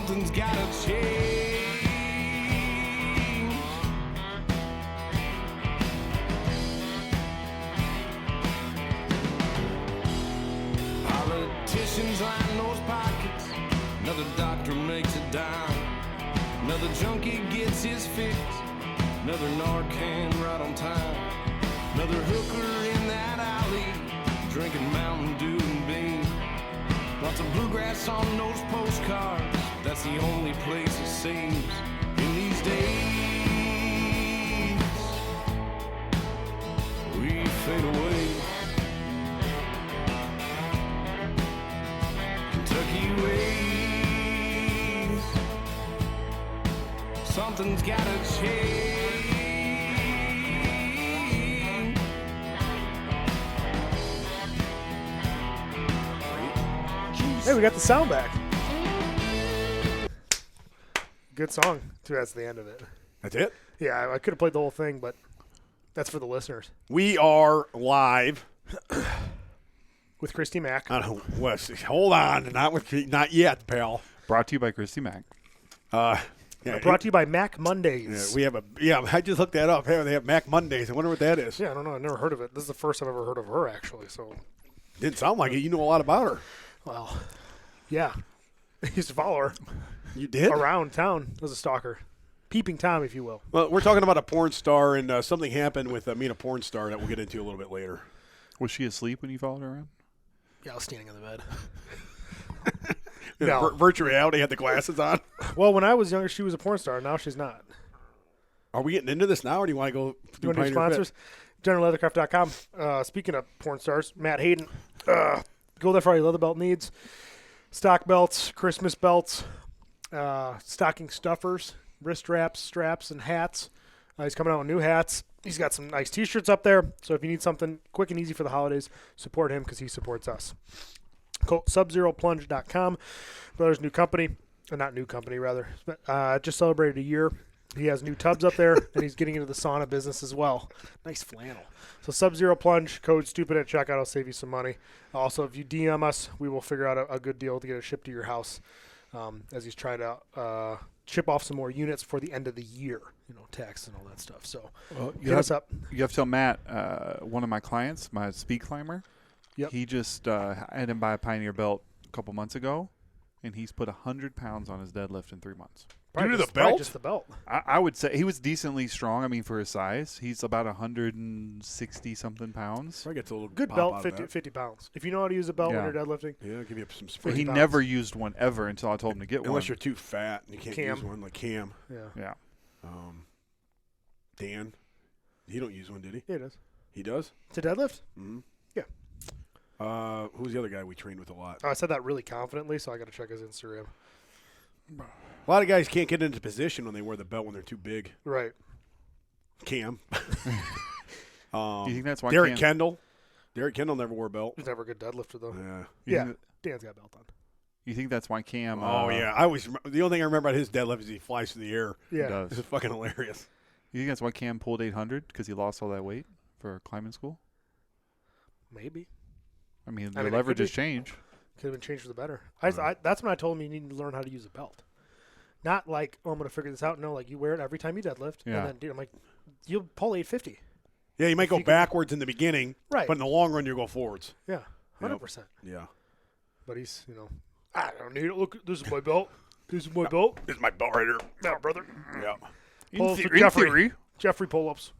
something's gotta change. Politicians line those pockets, another doctor makes a dime, another junkie gets his fix, another Narcan right on time, another hooker in that alley, drinking Mountain Dew and Bean. Lots of bluegrass on those postcards, that's the only place it seems in these days. We fade away. Kentucky ways, something's gotta change. Hey, we got the sound back. Good song. That's the end of it. That's it? Yeah, I could have played the whole thing, but that's for the listeners. We are live. With Christy Mack. Hold on. Not yet, pal. Brought to you by Christy Mack. Brought to you by Mac Mondays. We have I just looked that up. Hey, they have Mac Mondays. I wonder what that is. Yeah, I don't know. I've never heard of it. This is the first I've ever heard of her, actually. So Didn't sound like it. You know a lot about her. well, yeah. I used to follow her You did? around town as a stalker. Peeping Tom, if you will. Well, we're talking about a porn star, and something happened with me and a porn star that we'll get into a little bit later. Was she asleep when you followed her around? Yeah, I was standing on the bed. No. Virtual reality had the glasses on. Well, when I was younger, she was a porn star. Now she's not. Are we getting into this now, or do you want to go You want to do sponsors? GeneralLeathercraft.com. Speaking of porn stars, Matt Hayden. Go there for all your leather belt needs. Stock belts, Christmas belts, stocking stuffers, wrist straps, and hats. He's coming out with new hats. He's got some nice T-shirts up there. So if you need something quick and easy for the holidays, support him because he supports us. SubZeroPlunge.com. Brother's new company. Not new company, rather. Just celebrated a year. He has new tubs up there, and he's getting into the sauna business as well. Nice flannel. So Sub-Zero Plunge, code STUPID at checkout. I'll save you some money. Also, if you DM us, we will figure out a good deal to get it shipped to your house as he's trying to chip off some more units for the end of the year, tax and all that stuff. So hit us up. You have to tell Matt, one of my clients, my speed climber, Yep. he just had him buy a Pioneer belt a couple months ago, and he's put 100 pounds on his deadlift in 3 months. Due to the Probably belt? just the belt. I would say he was decently strong. I mean, for his size, he's about 160-something pounds. I get a little Good pop belt, out of 50 pounds. If you know how to use a belt when Yeah. you're deadlifting, that. Yeah, give you some But spring. he pounds. never used one ever until I told him to get one. Unless you're too fat and you can't Cam. use one like Cam. yeah. Yeah. Dan, he don't use one, did he? Yeah, it is. He does? To deadlift? Mm-hmm. Yeah. Who's the other guy we trained with a lot? Oh, I said that really confidently, so I got to check his Instagram. A lot of guys can't get into position when they wear the belt when they're too big. Right. Cam. Do you think that's why Derek Cam- Kendall. Derek Kendall never wore a belt. He's never a good deadlifter, though. Yeah. you Yeah. think Dan's got a belt on. You think that's why Cam? Oh, yeah. The only thing I remember about his deadlift is he flies through the air. He Yeah. does. This is fucking hilarious. You think that's why Cam pulled 800 because he lost all that weight for climbing school? Maybe. I mean, I the mean, it leverage could has changed. Could have been changed for the better. That's when I told him you need to learn how to use a belt. Not like, I'm going to figure this out. No, like you wear it every time you deadlift. Yeah. And then, dude, I'm like, you'll pull 850. Yeah, you might go you can- backwards in the beginning, Right. but in the long run, you'll go forwards. Yeah. 100%. Yeah. But he's, I don't need it. Look, this is my belt. This is my belt. This is my belt right here. Yeah, brother. Yeah. Pull-ups with in Jeffrey. theory, Jeffrey pull-ups.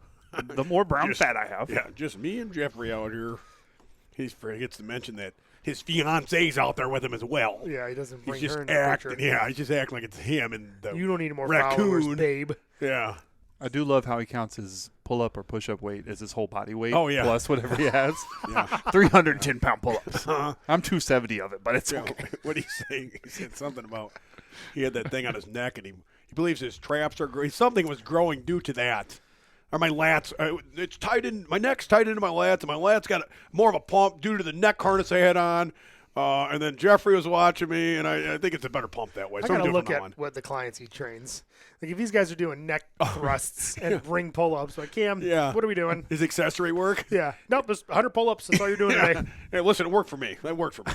the more brown Just- fat I have. Yeah, just me and Jeffrey out here. He forgets to mention that his fiance's out there with him as well. Yeah, he doesn't bring He's her just in the acting. picture. Yeah, he's just acting like it's him and the You don't need more raccoon. followers, babe. Yeah. I do love how he counts his pull-up or push-up weight as his whole body weight. Oh, yeah. Plus whatever he has. Yeah. 310-pound pull-ups. I'm 270 of it, but it's Yeah. okay. What he's saying, he said something about he had that thing on his neck, and he believes his traps are growing. Something was growing due to that. Or my lats, it's tied in. My neck's tied into my lats, and my lats got more of a pump due to the neck harness I had on. And then Jeffrey was watching me, and I think it's a better pump that way. I So I'm got to doing look from at now on. what the clients he trains. Like, if these guys are doing neck thrusts and ring pull-ups, like, Cam, Yeah. what are we doing? His accessory work. Yeah. Nope, just 100 pull-ups. That's all you're doing today. Hey, listen, it worked for me. That worked for me.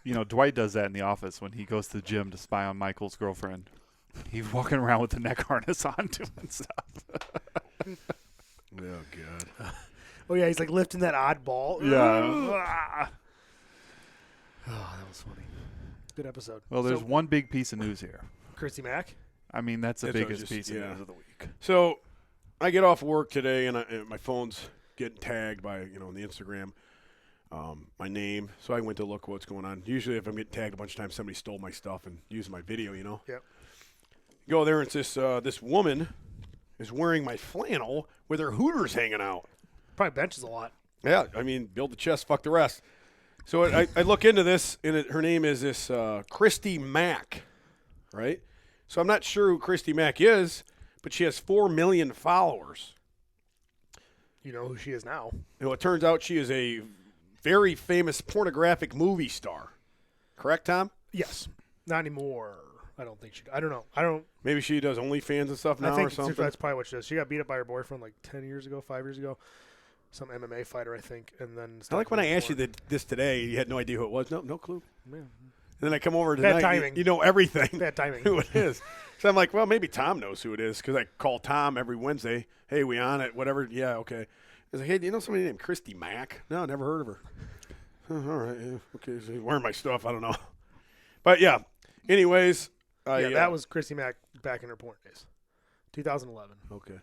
Dwight does that in the office when he goes to the gym to spy on Michael's girlfriend. He's walking around with the neck harness on doing stuff. Oh, God. Oh, yeah, he's like lifting that odd ball. Yeah. Oh, that was funny. Good episode. Well, there's one big piece of news here. Christy Mack. I mean, that's the That's what I biggest was piece just- of yeah. news of the week. So I get off work today, and my phone's getting tagged by, on the Instagram, my name. So I went to look what's going on. Usually if I'm getting tagged a bunch of times, somebody stole my stuff and used my video, Yep. Go there, and it's this woman is wearing my flannel with her hooters hanging out. Probably benches a lot. Yeah, I mean, build the chest, fuck the rest. So I look into this, and her name is this Christy Mack, right? So I'm not sure who Christy Mack is, but she has 4 million followers. You know who she is now. It turns out she is a very famous pornographic movie star. Correct, Tom? Yes. Not anymore. I don't think she. I don't know. I don't. Maybe she does OnlyFans and stuff now I think or something. that's probably what she does. She got beat up by her boyfriend like 10 years ago, 5 years ago. Some MMA fighter, I think, and then. I like when I asked you this today, you had no idea who it was. No clue. Yeah. And then I come over tonight. Bad timing. You know everything. Bad timing. Who it is. So I'm like, well, maybe Tom knows who it is because I call Tom every Wednesday. Hey, we on it? Whatever. Yeah, okay. He's like, hey, do you know somebody named Christy Mack? No, never heard of her. All right. Yeah, okay. So he's wearing my stuff. I don't know. But yeah. Anyways. That was Christy Mack back in her porn days. 2011. Okay.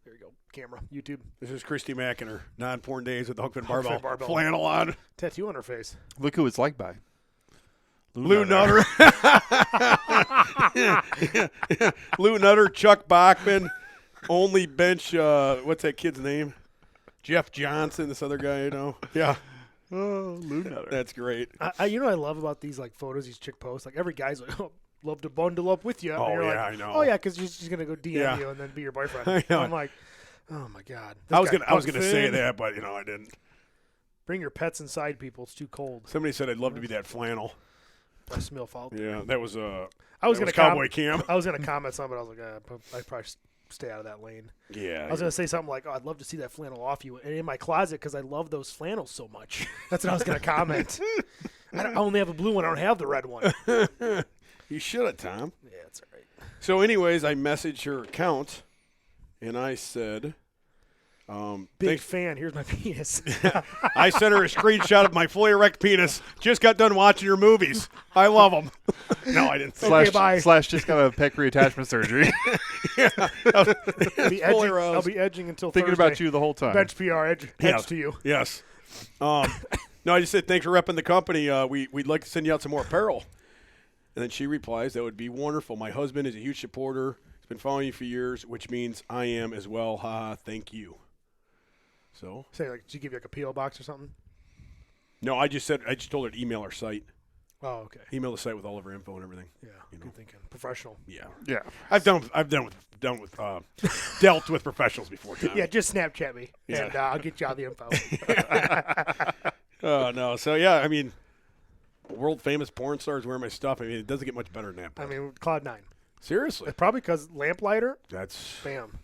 There you go. Camera. YouTube. This is Christy Mack in her non-porn days with the hook and Hook barbell, and barbell. flannel on. Tattoo on her face. Look who it's liked by. Lou Nutter. Lou Nutter, Chuck Bachman, only bench, what's that kid's name? Jeff Johnson, this other guy, Yeah. Oh, Lou Nutter. That's great. I I love about these like photos these chick posts. Like every guy's like, oh, love to bundle up with you. Oh, and you're yeah, like, I know. Oh yeah, because she's gonna go DM Yeah. you and then be your boyfriend. I know. I'm like, oh my god. I was This gonna guy say Buck Finn, that, but I didn't. Bring your pets inside, people. It's too cold. Somebody said I'd love to be that flannel. Breast milk out there. Yeah, that was I was that gonna Cowboy Cam. I was gonna comment something, but I was like, I'd probably stay out of that lane. Yeah. I was gonna say something like, "Oh, I'd love to see that flannel off you and in my closet because I love those flannels so much." That's what I was gonna comment. I only have a blue one. I don't have the red one. You should have, Tom. Yeah, that's all right. So, anyways, I messaged her account, and I said, Big thanks. fan. Here's my penis. I sent her a screenshot of my fully erect penis. Just got done watching your movies. I love them. No, I didn't. Okay, bye. Slash just got a pec reattachment surgery. I'll be edging until Thinking Thursday. about you the whole time. Bench PR edge to you. Yes. No, I just said, thanks for repping the company. We'd like to send you out some more apparel. And then she replies, that would be wonderful. My husband is a huge supporter. He's been following you for years, which means I am as well. Ha, thank you. So? Say like, did she give you like a PO box or something? No, I just told her to email our site. Oh, okay. Email the site with all of her info and everything. Yeah, good thinking. Professional. Yeah. Yeah. I've dealt with professionals before, Tom. Yeah, just Snapchat me, Yeah. and I'll get you all the info. Oh, no. So, yeah, I mean, world famous porn stars wearing my stuff. I mean, it doesn't get much better than that. I mean, Cloud9. Seriously. It's probably because lamplighter. That's Bam.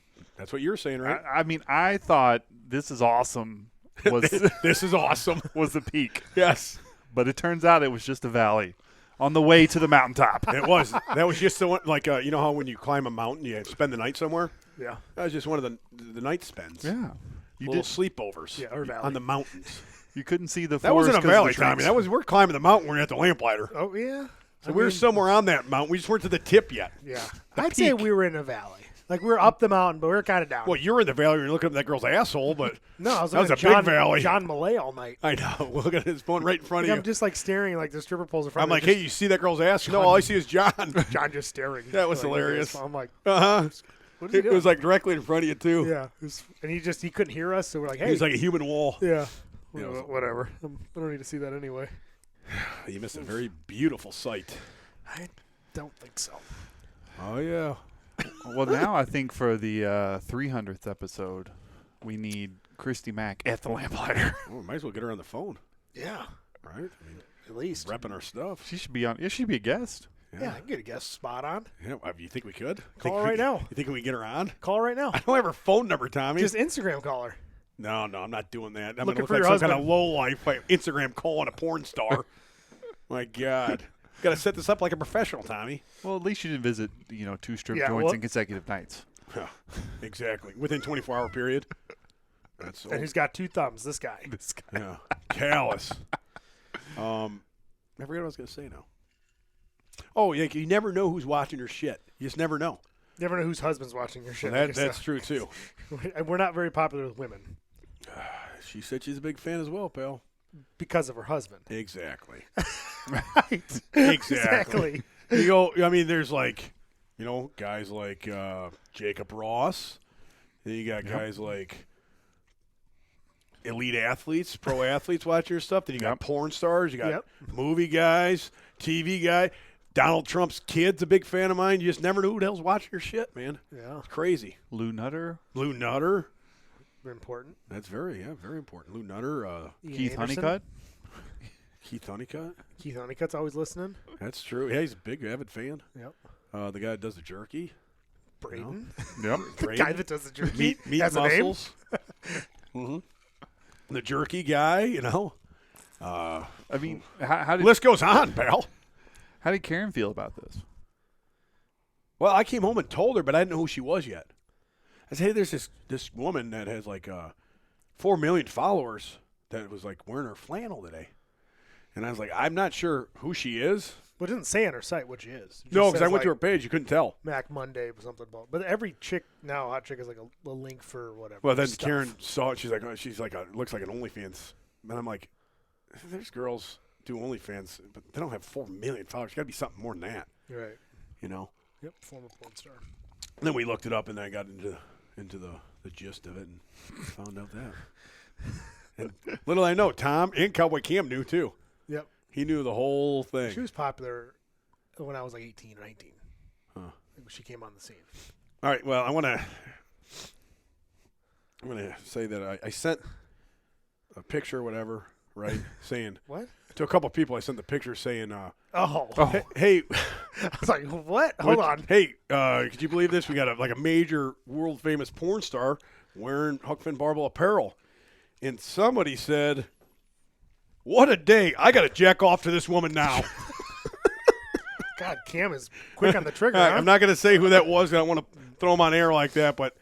what you're saying, right? I mean, I thought this is awesome was This is awesome. was the peak. Yes. But it turns out it was just a valley on the way to the mountaintop. It was. That was just the one, like, you know how when you climb a mountain, you spend the night somewhere? Yeah. That was just one of the night spends. Yeah. You Little sleepovers Yeah, or valley. on the mountains. You couldn't see the That wasn't a forest 'cause of valley, the Tommy. trees. We're climbing the mountain. We're at the lamplighter. Oh yeah. So we were somewhere on that mountain. We just weren't to the tip yet. Yeah. I'd say we were in a valley. Like we were up the mountain, but we were kind of down. Well, you're in the valley. You're looking at that girl's asshole, but no, I was that looking was at a big valley. John Malay all night. I know. Look at his phone right in front Like, of I'm you. just like staring like the stripper poles in front I'm of like, me. hey, you see that girl's ass? No, all I see is John. John just staring. That was Like, hilarious. I'm like, Uh-huh. what is he It doing? was like directly in front of you, too. yeah. And he couldn't hear us, so we're like, hey. He was like a human wall. yeah. Yeah, it was- Whatever. I don't need to see that anyway. You missed a very beautiful sight. I don't think so. Oh, yeah. Well, now I think for the 300th episode, we need Christy Mack at the lamplighter. Well, might as well get her on the phone, Yeah. right? I mean, At least. repping our stuff. She should be on. Yeah, she'd be a guest. Yeah, I can get a guest spot on. Yeah, you think we could? Call her right now. You think we can get her on? Call her right now. I don't have her phone number, Tommy. Just Instagram call her. No, I'm not doing that. I'm Looking going to look for like your some kind of husband. low-life Instagram calling a porn star. My God. Got to set this up like a professional, Tommy. Well, at least you didn't visit, 2 strip Yeah, joints well- in consecutive nights. Exactly. Within 24-hour period. That's And he's got 2 thumbs, this guy. This guy. yeah. Callous. I forget what I was going to say now. Oh, yeah, you never know who's watching your shit. You just never know. You never know whose husband's watching your shit. That's true, too. And we're not very popular with women She said she's a big fan as well, pal. because of her husband. Exactly. Right. Exactly. You go, I mean, there's like, guys like Jacob Ross. Then you got guys like elite athletes, pro athletes watching your stuff. Then you got porn stars. You got movie guys, TV guy. Donald Trump's kid's a big fan of mine. You just never know who the hell's watching your shit, man. Yeah. It's crazy. Lou Nutter. Lou Nutter. Important. That's very important. Lou Nutter. Ian Keith Anderson. Honeycutt. Keith Honeycutt. Keith Honeycutt's always listening. That's true. Yeah, he's a big, avid fan. Yep. The guy that does the jerky. Braden. Yep. Braden. Guy that does the jerky. Meat has a name. muscles. The jerky guy, I mean, how did list goes on, pal. how did Karen feel about this? Well, I came home and told her, but I didn't know who she was yet. I said, hey, there's this woman that has like 4 million followers that was like wearing her flannel today. And I was like, I'm not sure who she is. Well, it doesn't say on her site what she is. It No, just because I says, went to her like, page. You couldn't tell. Mac Monday or something about. But every chick now, hot chick, is like a link for whatever. Well, then stuff. Karen saw it. She's like, looks like an OnlyFans. And I'm like, there's girls do OnlyFans, but they don't have 4 million followers. Got to be something more than that, You're right. Yep, former porn star. And then we looked it up, and then I got into the gist of it and found out that. And little I know, Tom and Cowboy Cam knew too. Yep. He knew the whole thing. She was popular when I was like 18 or 19. Huh. She came on the scene. All right. Well, I'm gonna say that I sent a picture, or whatever, right? Saying What? to a couple of people, I sent the picture saying, Oh. "Hey, I was like, what? Hold on. Hey, could you believe this? We got a major world famous porn star wearing Huck Finn Barbell apparel." And somebody said, "What a day! I got to jack off to this woman now." God, Cam is quick on the trigger. All right, huh? I'm not going to say who that was. I don't want to throw him on air like that, but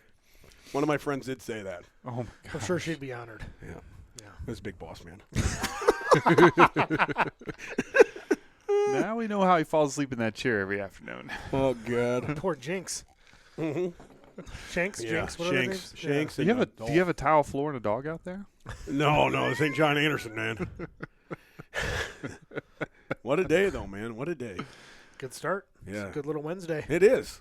one of my friends did say that. Oh my I'm god. sure she'd be honored. Yeah, Yeah. this big boss man. Now we know how he falls asleep in that chair every afternoon. Oh God. Poor Jinx. Mm-hmm. Shanks? Yeah, Jinx? What are their names? Shanks. Do you have a towel floor and a dog out there? No, this ain't John Anderson, man. What a day, though, man. What a day. Yeah. Good start. Yeah. It's a good little Wednesday. It is.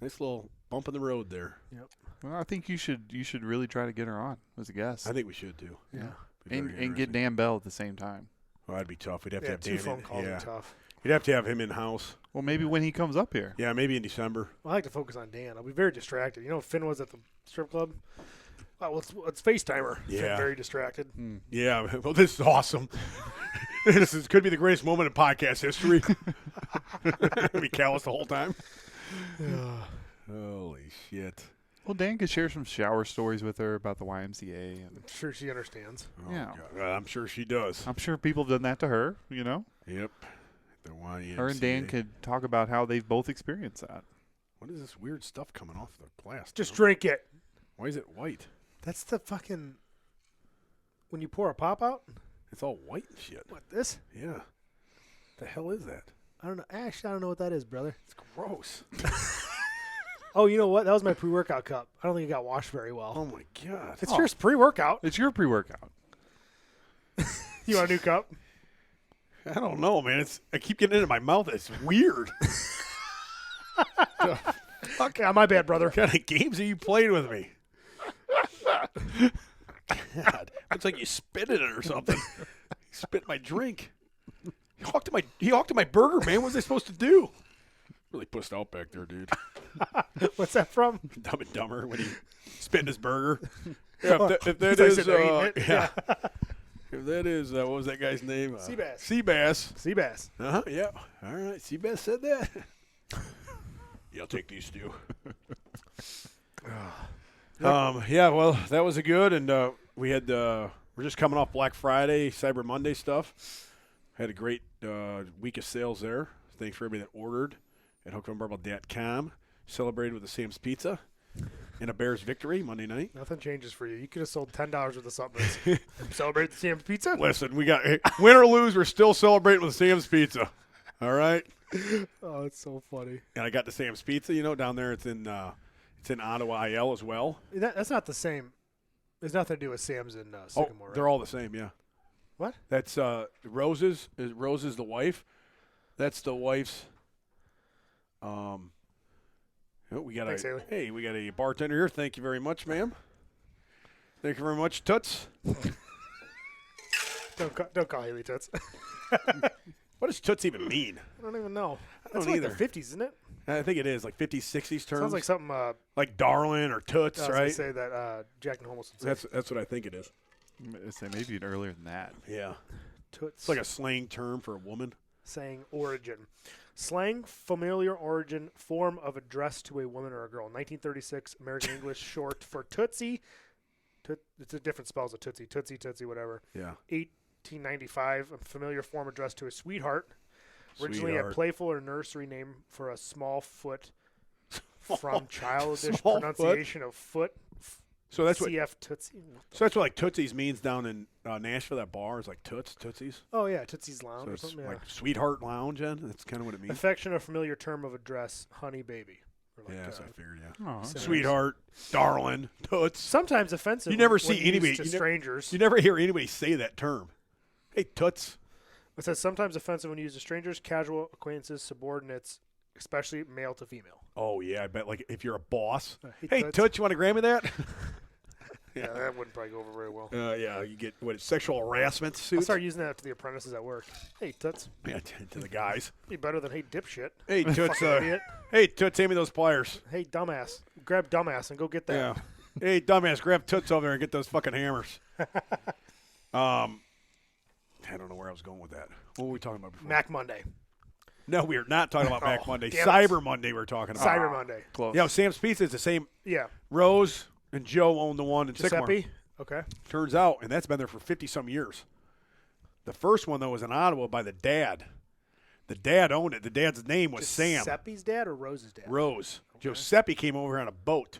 Nice little bump in the road there. Yep. Well, I think you should really try to get her on as a guest. I think we should, too. Yeah. Be very and get interesting. Dan Bell at the same time. Oh, that'd be tough. We'd have to Yeah, have 2 Dan phone in. calls Yeah. are tough. You'd have to have him in-house. Well, maybe when he comes up here. Yeah, maybe in December. Well, I like to focus on Dan. I'll be very distracted. You know, Finn was at the strip club. Oh, let's FaceTime her. Yeah. Finn very distracted. Yeah, well, this is awesome. Could be the greatest moment in podcast history. Be callous the whole time. Holy shit. Well, Dan could share some shower stories with her about the YMCA. And I'm sure she understands. Oh, Yeah. God. I'm sure she does. I'm sure people have done that to her, Yep. The YMCA. Her and Dan could talk about how they've both experienced that. What is this weird stuff coming off the glass? Just drink it. Why is it white? That's the fucking. When you pour a pop out? It's all white and shit. What, this? Yeah. The hell is that? I don't know. Actually, I don't know what that is, brother. It's gross. Oh, you know what? That was my pre-workout cup. I don't think it got washed very well. Oh my God. It's your pre-workout. It's your pre-workout. You want a new cup? I don't know, man. I keep getting it in my mouth. It's weird. Okay, my bad, brother. What kind of games are you playing with me? God, looks like you spit in it or something. You spit my drink. He hawked at my burger, man. What was I supposed to do? Really pussed out back there, dude. What's that from? Dumb and Dumber when he spit in his burger. Yeah, if that I is, said they're eating it. yeah. If that is, what was that guy's name? Seabass. Seabass. Seabass. Uh-huh, yeah. All right, Seabass said that. Yeah, I'll take these two. Yeah, well, that was a good, and we had we're just coming off Black Friday, Cyber Monday stuff. Had a great week of sales there. Thanks for everybody that ordered at hookedonbarbell.com. Celebrated with the Sam's Pizza and a Bears victory Monday night. Nothing changes for you. You could have sold $10 worth of supplements. Celebrate the Sam's Pizza? Listen, we got win or lose, we're still celebrating with Sam's Pizza. All right. Oh, it's so funny. And I got the Sam's Pizza, down there. It's in Ottawa IL as well. That's not the same. There's nothing to do with Sam's and Sycamore, They're right? all the same, yeah. What? That's Rose's. Rose is the wife. That's the wife's. We got Thanks, Haley. we got a bartender here. Thank you very much, ma'am. Thank you very much, Toots. Don't call Haley Toots. What does Toots even mean? I don't even know. I That's don't like either. the 50s, isn't it? I think it is like 50s, 60s terms. Sounds like something. Like darling or Toots, I was right? gonna say that Jack and Holmes would say. That's what I think it is. I'd say maybe even earlier than that. Yeah, Toots. it's like a slang term for a woman. Saying origin. Slang, familiar origin, form of address to a woman or a girl. 1936, American English short for Tootsie. It's a different spells of Tootsie. Tootsie, Tootsie, whatever. Yeah. 1895, a familiar form addressed to a sweetheart. Originally Sweetheart. a playful or nursery name for a small foot from childish Small pronunciation of foot. So that's what. CF Tootsie. So that's what like Tootsie's means down in Nashville. That bar is like Tootsie's. Oh, yeah, Tootsie's Lounge So or it's something. like Sweetheart Lounge, and that's kind of what it means. Affection, a familiar term of address. Honey, baby. Or Yeah, that's what I figured. Yeah. Oh, So- Sweetheart, darling, Toots. Sometimes offensive. You never when see used anybody- to you never- strangers. You never hear anybody say that term. Hey, Toots. It says sometimes offensive when used to strangers, casual acquaintances, subordinates, especially male to female. Oh yeah, I bet like if you're a boss. Hey, Hey, Toots. Toots, you want to grab me that? Yeah, that wouldn't probably go over very well. Yeah, you get sexual harassment I'll suits. start using that to the apprentices at work. Hey, Toots. Yeah, to the guys. Be better than hey, dipshit. Hey, Toots. Fucking idiot. Hey, Toots, hand me those pliers. Hey, dumbass. Grab dumbass and go get that. Yeah. Hey, dumbass, grab Toots over there and get those fucking hammers. I don't know where I was going with that. What were we talking about before? Mac Monday. No, we are not talking about Mac Oh, Monday. damn it. Cyber Monday we're talking about. Cyber Monday. Close. Yeah, Sam's Pizza is the same. Yeah. Rose and Joe own the one in Sycamore. Giuseppe. Okay. Turns out, and that's been there for 50-some years. The first one, though, was in Ottawa by the dad. The dad owned it. The dad's name was Sam. Giuseppe's dad or Rose's dad? Rose. Giuseppe came over on a boat,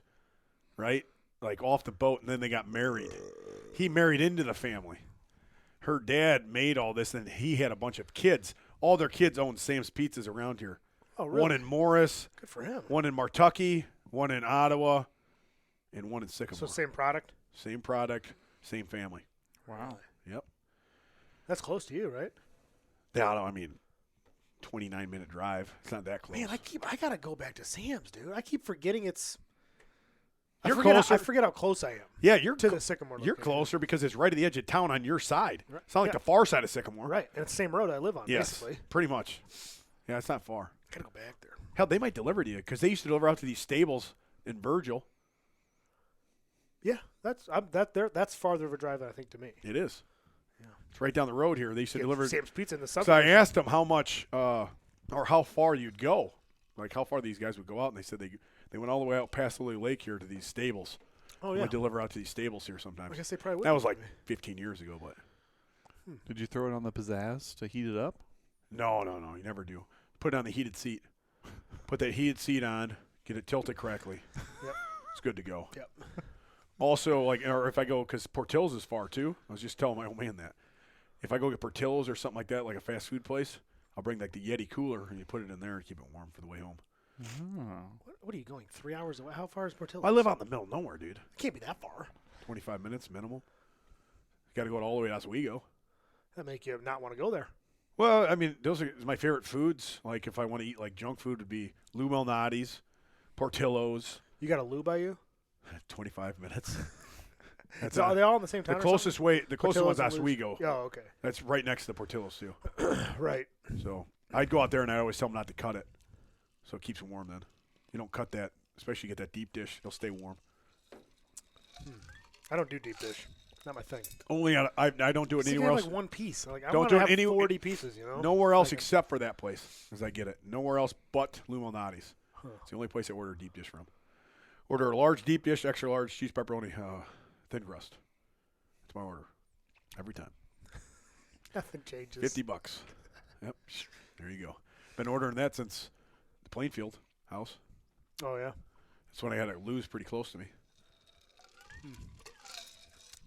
right? Like off the boat, and then they got married. He married into the family. Her dad made all this, and he had a bunch of kids. All their kids owned Sam's Pizzas around here. Oh, really? One in Morris, Good for him. one in Martucky, one in Ottawa, and one in Sycamore. So same product? Same product, same family. Wow. Yep. That's close to you, right? Yeah, I mean, 29-minute drive. It's not that close. Man, I gotta go back to Sam's, dude. I keep forgetting it's. You're I closer. forget how close I am Yeah, you're to the Sycamore. You're location. closer because it's right at the edge of town on your side. Right. It's not like Yeah. the far side of Sycamore. Right, and it's the same road I live on, Yes, basically. pretty much. Yeah, it's not far. I gotta go back there. Hell, they might deliver to you because they used to deliver out to these stables in Virgil. Yeah, that's farther of a drive than I think to me. It is. Yeah. It's right down the road here. They used to Get deliver. Sam's Pizza in the So I subway. asked them how much or how far you'd go, like how far these guys would go out, and they said they went all the way out past Lily Lake here to these stables. Oh They yeah. would deliver out to these stables here sometimes. I guess they probably would. That was be, like maybe. 15 years ago, but Did you throw it on the pizzazz to heat it up? no, you never do. Put it on the heated seat. Put that heated seat on. Get it tilted correctly. Yep. It's good to go. Yep. Also, or if I go, because Portillo's is far too. I was just telling my old man that. If I go get Portillo's or something like that, like a fast food place, I'll bring like the Yeti cooler and you put it in there and keep it warm for the way home. Oh. What are you going 3 hours away? How far is Portillo's? I live out in the middle of nowhere, dude. It can't be that far. 25 minutes minimum. Got to go all the way to Oswego. That make you not want to go there. Well, I mean, those are my favorite foods. Like if I want to eat like junk food, would be Lou Malnati's, Portillo's. You got a loo by you? 25 minutes. That's So are they all in the same town? the or closest way. The closest Portillo's one's and Lou's? Oswego. something? Oh, okay. That's right next to the Portillo's too. Right. So I'd go out there and I always tell them not to cut it, so it keeps it warm. Then you don't cut that, especially you get that deep dish. It'll stay warm. I don't do deep dish. Not my thing. Only I don't do it So you anywhere have else. like one piece. Like I Don't want do to it have any- 40 pieces. You know. Nowhere else Like a- except for that place, as I get it. Nowhere else but Lou Malnati's. Huh. It's the only place I order a deep dish from. Order a large deep dish, extra large cheese pepperoni, thin crust. That's my order every time. Nothing changes. $50. Yep. There you go. Been ordering that since the Plainfield house. Oh, yeah. That's when I had to lose pretty close to me.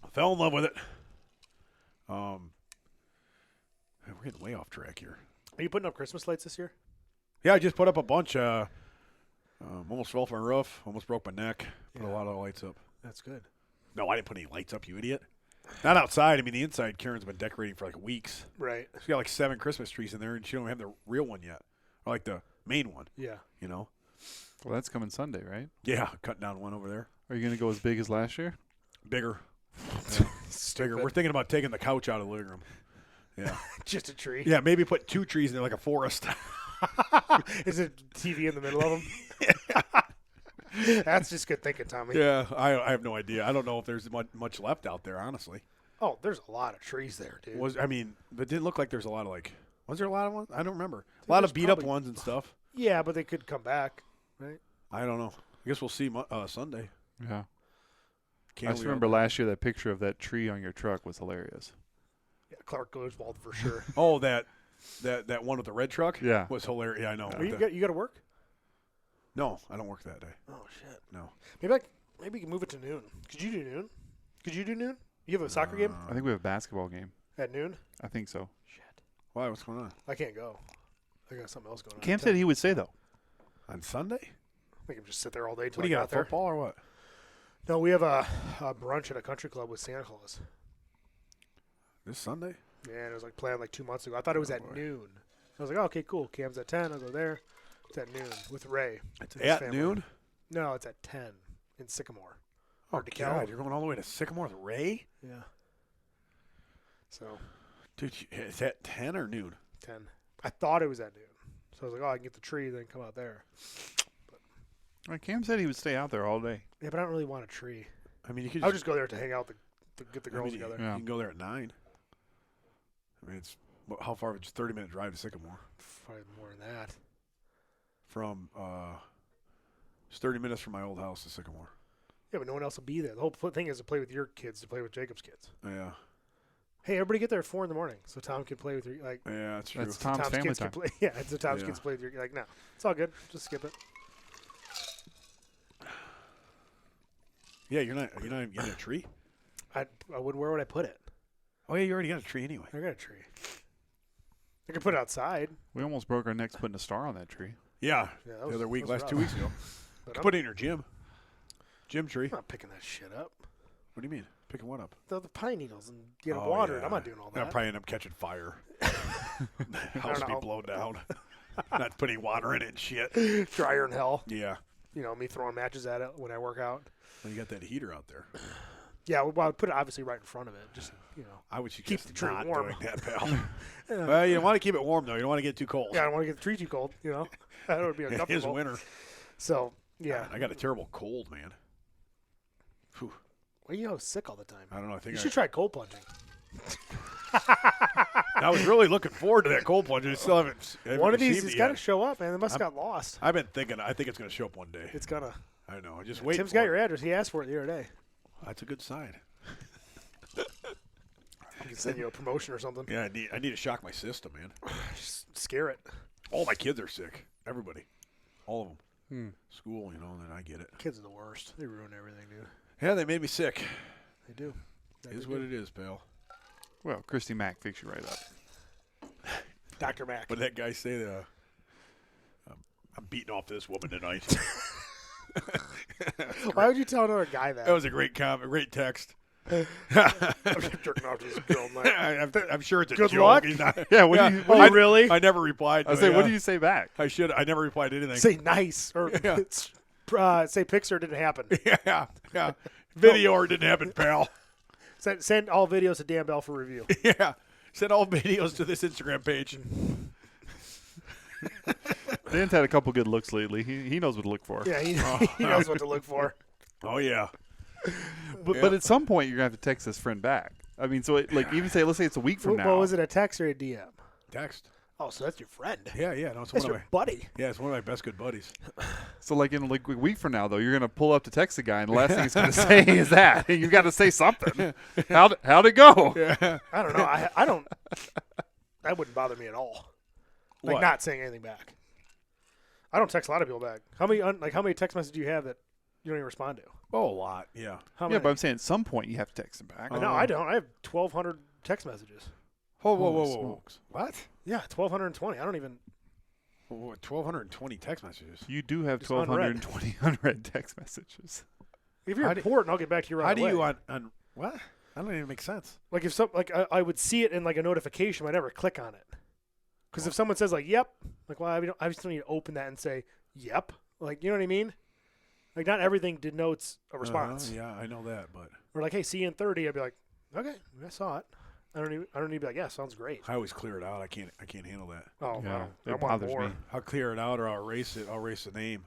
I fell in love with it. We're getting way off track here. Are you putting up Christmas lights this year? Yeah, I just put up a bunch. Almost fell off my roof. Almost broke my neck. Put a lot of lights up. That's good. No, I didn't put any lights up, you idiot. Not outside. I mean, the inside, Karen's been decorating for like weeks. Right. She's got like 7 Christmas trees in there, and she don't have the real one yet. Or like the main one. Yeah. You know? Well, that's coming Sunday, right? Yeah, cutting down one over there. Are you going to go as big as last year? Bigger. Bigger. We're thinking about taking the couch out of the living room. Yeah. Just a tree. Yeah, maybe put 2 trees in there like a forest. Is it TV in the middle of them? That's just good thinking, Tommy. Yeah, I have no idea. I don't know if there's much left out there, honestly. Oh, there's a lot of trees there, dude. But it didn't look like there's a lot of like. Was there a lot of ones? I don't remember. A lot of beat up ones and stuff. Yeah, but they could come back, right? I don't know. I guess we'll see Sunday. Yeah. I just remember last year that picture of that tree on your truck was hilarious. Yeah, Clark Griswold for sure. Oh, that one with the red truck? Yeah. Was hilarious. Yeah, I know. You got to work? No, I don't work that day. Oh shit. No. Maybe you can move it to noon. Could you do noon? You have a soccer game I think we have a basketball game. at noon? I think so. Shit. Why? What's going on? I can't go. I got something else going on. Cam said he would say, though. On Sunday? I can just sit there all day till What do you I got? got there. Football or what? No, we have a brunch at a country club with Santa Claus. This Sunday? Yeah, and it was like planned like 2 months ago. I thought it was at noon. I was like, oh, okay, cool. Cam's at 10. I'll go there. It's at noon with Ray. It's and his at family. noon? No, it's at 10 in Sycamore. Oh, Or DeKalb. God. You're going all the way to Sycamore with Ray? Yeah. So, Dude, is that 10 or noon? 10. I thought it was at noon. So I was like, oh, I can get the tree, then come out there. Cam said he would stay out there all day. Yeah, but I don't really want a tree. I mean, you could I would just go there to hang out, to get the girls together. You can go there at 9. I mean, it's how far? It's a 30-minute drive to Sycamore. Probably more than that. From it's 30 minutes from my old house to Sycamore. Yeah, but no one else will be there. The whole thing is to play with your kids, to play with Jacob's kids. Yeah. Hey, everybody get there at 4 in the morning so Tom can play with your Yeah, that's true. That's Tom's family kids time. can play. Yeah, it's Tom's kids play with your no. It's all good. Just skip it. Yeah, you're not even getting a tree? I would. Where would I put it? Oh yeah, you already got a tree anyway. I got a tree. I could put it outside. We almost broke our necks putting a star on that tree. Yeah, Yeah, the other week, last rough. 2 weeks ago. But Put it in your gym tree. I'm not picking that shit up. What do you mean? Picking what up? The pine needles and get them watered. yeah. I'm not doing all I'll that. probably end up catching fire. House don't be know. blown down. Not putting water in it and shit. Drier than hell. Yeah. You know, me throwing matches at it when I work out. Well, you got that heater out there. Yeah, well, I'd put it obviously right in front of it. Just, you know. I would Keep suggest the tree not warm. doing that, pal. Well, you want to keep it warm, though. You don't want to get too cold. Yeah, I don't want to get the tree too cold, you know. That would be It uncomfortable. is winter. So, yeah. I got a terrible cold, man. Whew. Why are you sick all the time? I don't know. I think You should try cold plunging. I was really looking forward to that cold plunge. I still haven't One of these received has it got yet. to show up, man. They must have got lost. I've been thinking. I think it's going to show up one day. It's gonna. I know. Just wait. Tim's got your address. He asked for it the other day. That's a good sign. He can send you a promotion or something. Yeah, I need to shock my system, man. Just scare it. All my kids are sick. Everybody. All of them. School, you know, and then I get it. Kids are the worst. They ruin everything, dude. Yeah, they made me sick. They do. It is what it is, pal. Well, Christy Mack fix you right up. Dr. Mack. What did that guy say? I'm beating off this woman tonight. Why would you tell another guy that? That was a great comment, great text. I'm jerking off to this girl, man. I'm sure it's a Good joke. luck? He's not, Yeah, what do you? Oh, really? I never replied. I say, what do you say back? I should. I never replied to anything. Say nice. Or Yeah. say Pixar didn't happen. Yeah. Video or it didn't happen, pal. Send all videos to Dan Bell for review. Yeah. Send all videos to this Instagram page. Dan's had a couple good looks lately. He knows what to look for. Yeah, he knows what to look for. Oh, yeah. But at some point, you're going to have to text this friend back. I mean, so even say, let's say it's a week from now. Well, was it a text or a DM? Text. Oh, so that's your friend. Yeah, no, it's That's one your of my buddy. yeah, it's one of my best good buddies. So like in like a week from now, though, you're gonna pull up to text the guy, and the last thing he's gonna say is that you got to say something. How'd it go? Yeah. I don't know. I don't. That wouldn't bother me at all. Like What? not saying anything back. I don't text a lot of people back. How many text messages do you have that you don't even respond to? Oh, a lot. Yeah. How Yeah, many? but I'm saying at some point you have to text him back. No, I don't. I have 1,200 text messages. Whoa, Holy smokes. What? Yeah, 1,220. I don't even. 1,220 text messages. You do have Just unread. 1,220 unread text messages. If you're How do- important, I'll get back to you right How away. do you on what? That don't even make sense. Like if I would see it in like a notification, but I never click on it. Because if someone says like "yep," like well, I just don't need to open that and say "yep." Like you know what I mean? Like not everything denotes a response. Yeah, I know that, but Or like, hey, see you in 30. I'd be like, okay, I saw it. I don't need to be like, yeah, sounds great. I always clear it out. I can't handle that. Oh, Yeah, wow. I it want bothers more. me. I'll clear it out or I'll erase it. I'll erase the name.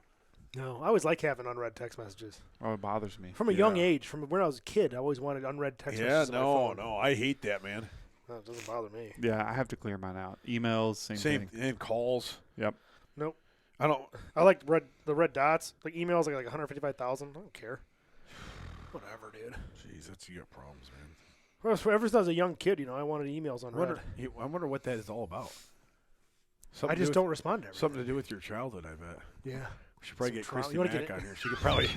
No, I always like having unread text messages. Oh, it bothers me. From a young Yeah. age, from when I was a kid, I always wanted unread text Yeah, messages. on my phone. no, I hate that, man. No, it doesn't bother me. Yeah, I have to clear mine out. Emails, same thing. Same calls. Yep. Nope. I don't. I like the red dots. Like emails, like 155,000. I don't care. Whatever, dude. Jeez, you got problems, man. Well, ever since I was a young kid, I wanted emails I unread. wonder what that is all about. I just don't respond to everything. Something to do with your childhood, I bet. Yeah. We should probably Some get trauma. Christy You wanna Mack get on here. She could probably.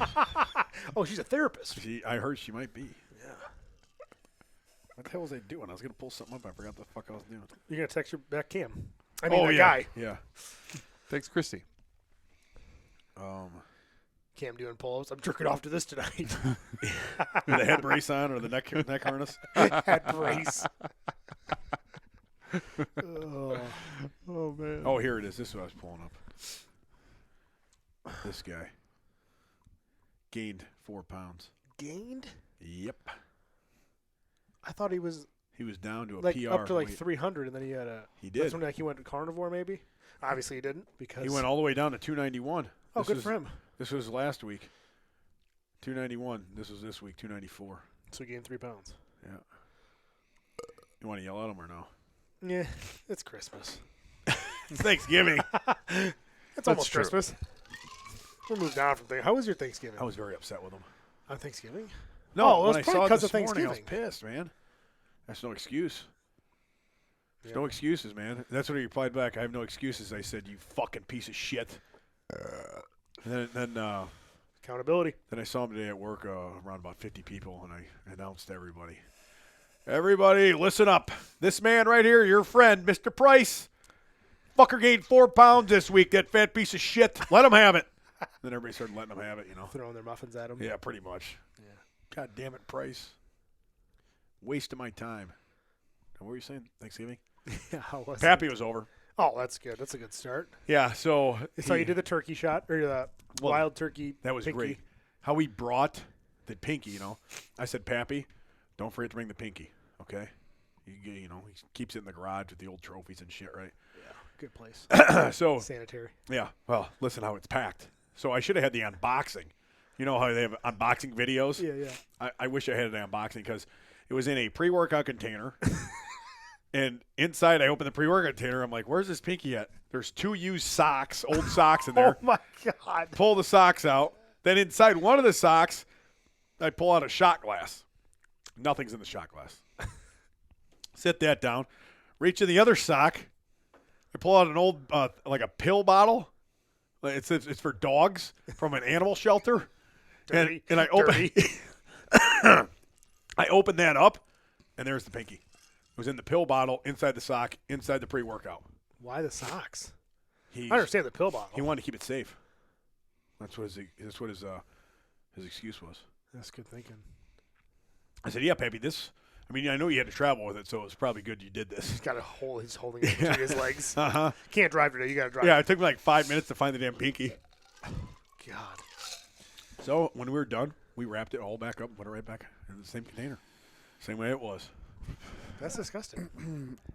Oh, she's a therapist. I heard she might be. Yeah. What the hell was I doing? I was gonna pull something up. I forgot the fuck I was doing. You're gonna text your back cam. I mean, that yeah. guy. Yeah. Thanks, Christy. Cam doing pull-ups. I'm jerking off to this tonight. The head brace on or the neck harness. Head brace. Oh. Oh man. Oh, here it is. This is what I was pulling up. This guy gained 4 pounds. Gained? Yep. I thought he was He was down to a like PR. up to like weight. 300, and then he had a. He did. That's when he went to carnivore, maybe. Obviously, he didn't because He went all the way down to 291. Oh, This good was- for him. This was last week. 291. This was this week. 294. So he gained 3 pounds. Yeah. You want to yell at him or no? Yeah, it's Christmas. It's Thanksgiving. It's almost true. Christmas. We're moved on from things. How was your Thanksgiving? I was very upset with him. On Thanksgiving? No, Oh, it was when I probably saw it 'cause this of morning, I was Thanksgiving. pissed, man. That's no excuse. There's Yeah. no excuses, man. That's what he replied back. I have no excuses. I said, you fucking piece of shit. And then Accountability. I saw him today at work, around about 50 people, and I announced to everybody, listen up. This man right here, your friend, Mr. Price, fucker gained 4 pounds this week, that fat piece of shit. Let him have it. Then everybody started letting him have it, Throwing their muffins at him. Yeah, pretty much. Yeah. God damn it, Price. Waste of my time. What were you saying? Thanksgiving? Yeah, how was it? Pappy was over. Oh, that's good. That's a good start. Yeah, so So you did the turkey shot or the wild turkey. that was pinky. great. How he brought the pinky, I said, Pappy, don't forget to bring the pinky, okay? He keeps it in the garage with the old trophies and shit, right? Good place. So, Sanitary. yeah, well, listen how it's packed. So I should have had the unboxing. You know how they have unboxing videos? Yeah. I wish I had an unboxing because it was in a pre-workout container. And inside, I opened the pre-workout container. I'm like, where's this pinky at? There's 2 used socks, old socks in there. Oh my God. Pull the socks out. Then inside one of the socks, I pull out a shot glass. Nothing's in the shot glass. Sit that down. Reach in the other sock. I pull out an old, like a pill bottle. It's for dogs from an animal shelter. Dirty. And I open I open that up, and there's the pinky. It was in the pill bottle, inside the sock, inside the pre-workout. Why the socks? He I understand the pill bottle. He wanted to keep it safe. That's what his excuse was. That's good thinking. I said, yeah, Pappy, I know you had to travel with it, so it was probably good you did this. He's got a hole. He's holding it between his legs. Uh-huh. Can't drive today. You got to drive. Yeah, it took me like 5 minutes to find the damn pinky. God. So when we were done, we wrapped it all back up and put it right back in the same container. Same way it was. That's disgusting.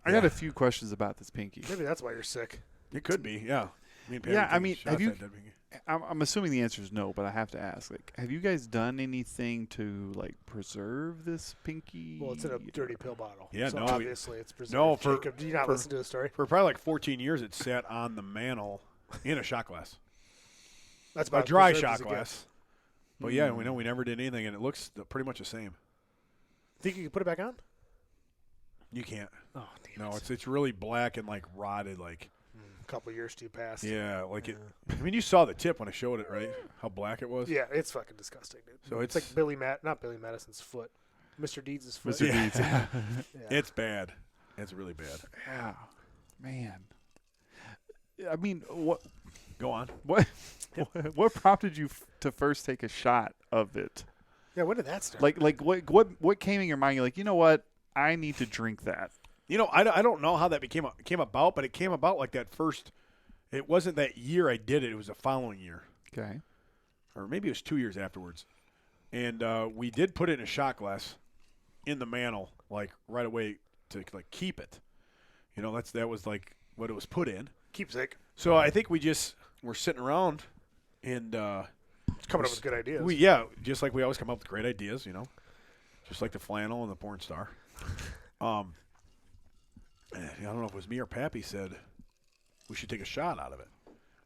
I got a few questions about this pinky. Maybe that's why you're sick. It could be, yeah. Me and Patty Yeah, were I taking mean, shots have you? at that beginning. I'm assuming the answer is no, but I have to ask. Like, have you guys done anything to like preserve this pinky? Well, it's in a dirty pill bottle. Yeah, so no, obviously it's preserved. no, for- Jacob, did you not for- listen to the story? For probably like 14 years, it sat on the mantle in a shot glass. That's A about dry preserved as shot it glass. gets. But yeah, we know we never did anything, and it looks pretty much the same. Think you can put it back on? You can't. Oh, damn No, it. it's really black and like rotted, like A couple years too past. yeah, like it. I mean, you saw the tip when I showed it, right? How black it was. Yeah, it's fucking disgusting, dude. So it's like not Billy Madison's foot. Mr. Deeds' foot. Mr. Yeah. Deeds. Yeah. It's bad. It's really bad. Yeah, man. I mean, what Go on. what prompted you to first take a shot of it? Yeah, when did that start? Like what came in your mind? You're like, you know what? I need to drink that. You know, I don't know how that came about, but it came about like that first. It wasn't that year I did it. It was the following year, Okay. or maybe it was 2 years afterwards. And we did put it in a shot glass in the mantle, like right away to like keep it. You know, that was like what it was put in. Keepsake. So I think we just were sitting around and It's coming up with good ideas. just like we always come up with great ideas, you know, just like the flannel and the porn star. I don't know if it was me or Pappy said we should take a shot out of it,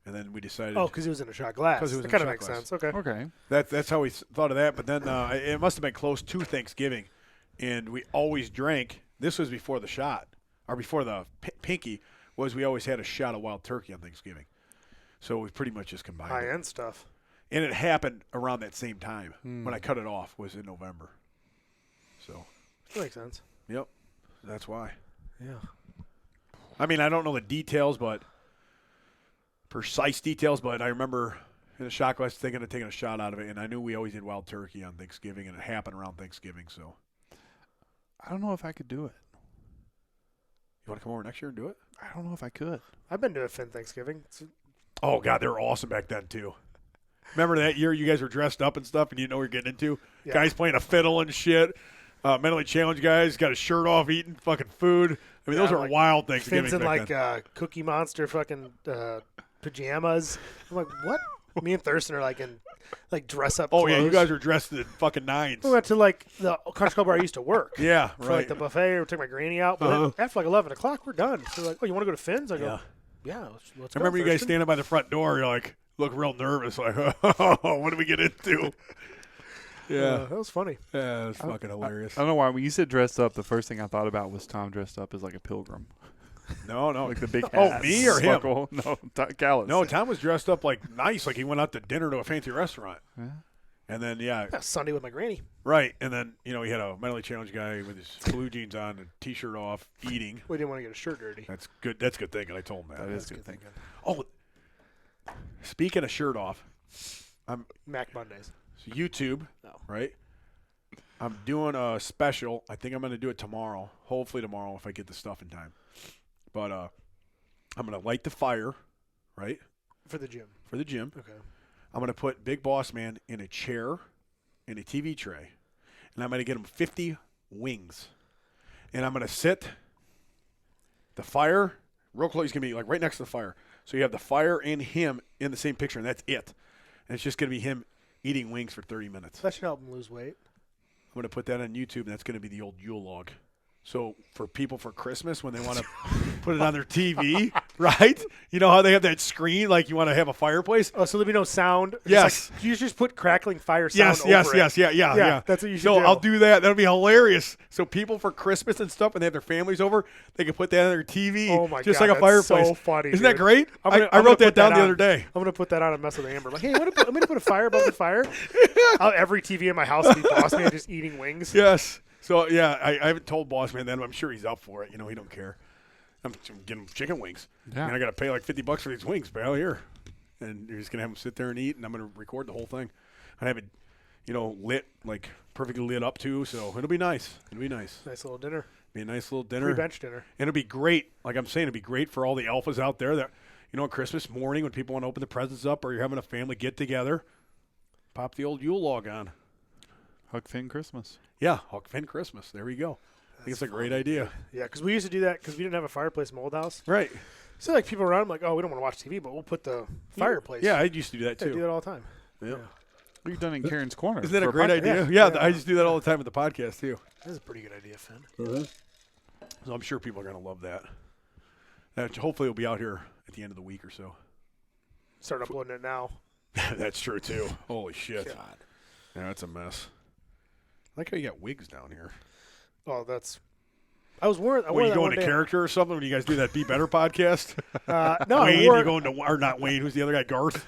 and then we decided. Oh, because it was in a shot glass. 'Cause it was That in a kind of shot makes glass. sense. Okay. Okay. That's how we thought of that. But then it must have been close to Thanksgiving, and we always drank. This was before the shot, or before the pinky. Was we always had a shot of wild turkey on Thanksgiving, so we pretty much just combined it. High-end stuff. And it happened around that same time when I cut it off was in November. So, That makes sense. yep, that's why. Yeah. I mean, I don't know the details, precise details, but I remember in a shot glass thinking of taking a shot out of it, and I knew we always did wild turkey on Thanksgiving, and it happened around Thanksgiving. So, I don't know if I could do it. you want to come over next year and do it? I don't know if I could. I've been to a Finn Thanksgiving. Oh God, they were awesome back then too. Remember that year you guys were dressed up and stuff, and you didn't know what you're getting into? Yeah. Guys playing a fiddle and shit. Mentally challenged guys got his shirt off, eating fucking food. I mean, Yeah, those are like wild Thanksgivings Finn's in back like then. Cookie Monster fucking pajamas. I'm like, what? Me and Thurston are like in like dress up. Oh yeah, you clothes. guys were dressed in fucking nines. We went to like the country club where I used to work. Yeah, For right. like the buffet, or take my granny out. But then after like 11 o'clock, we're done. So they're like, oh, you want to go to Finn's? I go, yeah, let's I go. remember you guys Thurston. standing by the front door. You're like, look real nervous. Like, oh, what did we get into? Yeah, That was funny. yeah, it's fucking hilarious. I don't know why. When you said dressed up, the first thing I thought about was Tom dressed up as like a pilgrim, No, like the big Oh, hat. me or him? Sparkle. No, Callis. no. Tom was dressed up like nice, like he went out to dinner to a fancy restaurant. Yeah. And then Yeah, Sunday with my granny. right, and then he had a mentally challenged guy with his blue jeans on and t-shirt off, eating. We didn't want to get his shirt dirty. That's good. That's good thinking. I told him that. That is That's good thinking. Oh, speaking of shirt off, Mac Mondays. so YouTube, No. right? I'm doing a special. I think I'm going to do it tomorrow. Hopefully tomorrow if I get the stuff in time. But I'm going to light the fire, right, For the gym. for the gym. Okay. I'm going to put Big Boss Man in a chair, in a TV tray, and I'm going to get him 50 wings. And I'm going to sit the fire real close. He's going to be like right next to the fire. So you have the fire and him in the same picture, and that's it. And it's just going to be him eating wings for 30 minutes. That should help him lose weight. I'm going to put that on YouTube, and that's going to be the old Yule log. So for people for Christmas, when they want to put it on their TV, right? You know how they have that screen, like you want to have a fireplace? Oh, so there'll be no sound? Just Yes. Like, you just put crackling fire sound Yes, over it. yeah. That's what you should No, do. I'll do that. That'll be hilarious. So people for Christmas and stuff, when they have their families over, they can put that on their TV, Oh my just God, like a that's fireplace. so funny, Isn't that dude. great? I'm gonna I wrote put that down the on. other day. I'm gonna put that on and mess with Amber. Like, hey, I'm gonna put a fire above the fire. Every TV in my house will be Boss Man just eating wings. Yes. So yeah, I haven't told Boss Man that. I'm sure he's up for it. You know, he don't care. I'm getting him chicken wings. Yeah. And I got to pay like $50 for these wings, pal. Here, and you're just gonna have him sit there and eat, and I'm gonna record the whole thing. I have it, lit like perfectly lit up too. So it'll be nice. It'll be nice. Nice little dinner. Be a nice little dinner. Free bench dinner. And it'll be great. Like I'm saying, it'll be great for all the alphas out there that, Christmas morning when people want to open the presents up or you're having a family get together, pop the old Yule log on. Huck Finn Christmas. Yeah, Huck Finn Christmas. There we go. I think it's a great idea. Yeah, because we used to do that because we didn't have a fireplace in my old house. Right. So like people around, I'm like, oh, we don't want to watch TV, but we'll put the fireplace. Yeah, I used to do that I too. do that all the time. Yeah. We've done it in Karen's Corner. Isn't that a for great podcast. idea? Yeah. Yeah, I just do that all the time with the podcast too. That's a pretty good idea, Finn. So I'm sure people are going to love that. That hopefully will be out here at the end of the week or so. Start uploading it now. That's true too. Holy shit. God. Yeah, that's a mess. I like how you got wigs down here. Oh, that's. I was wearing. I What, wore you that going one to day. character or something when you guys do that Be Better podcast? No, I Wayne, wore. you going to, or not Wayne, who's the other guy, Garth?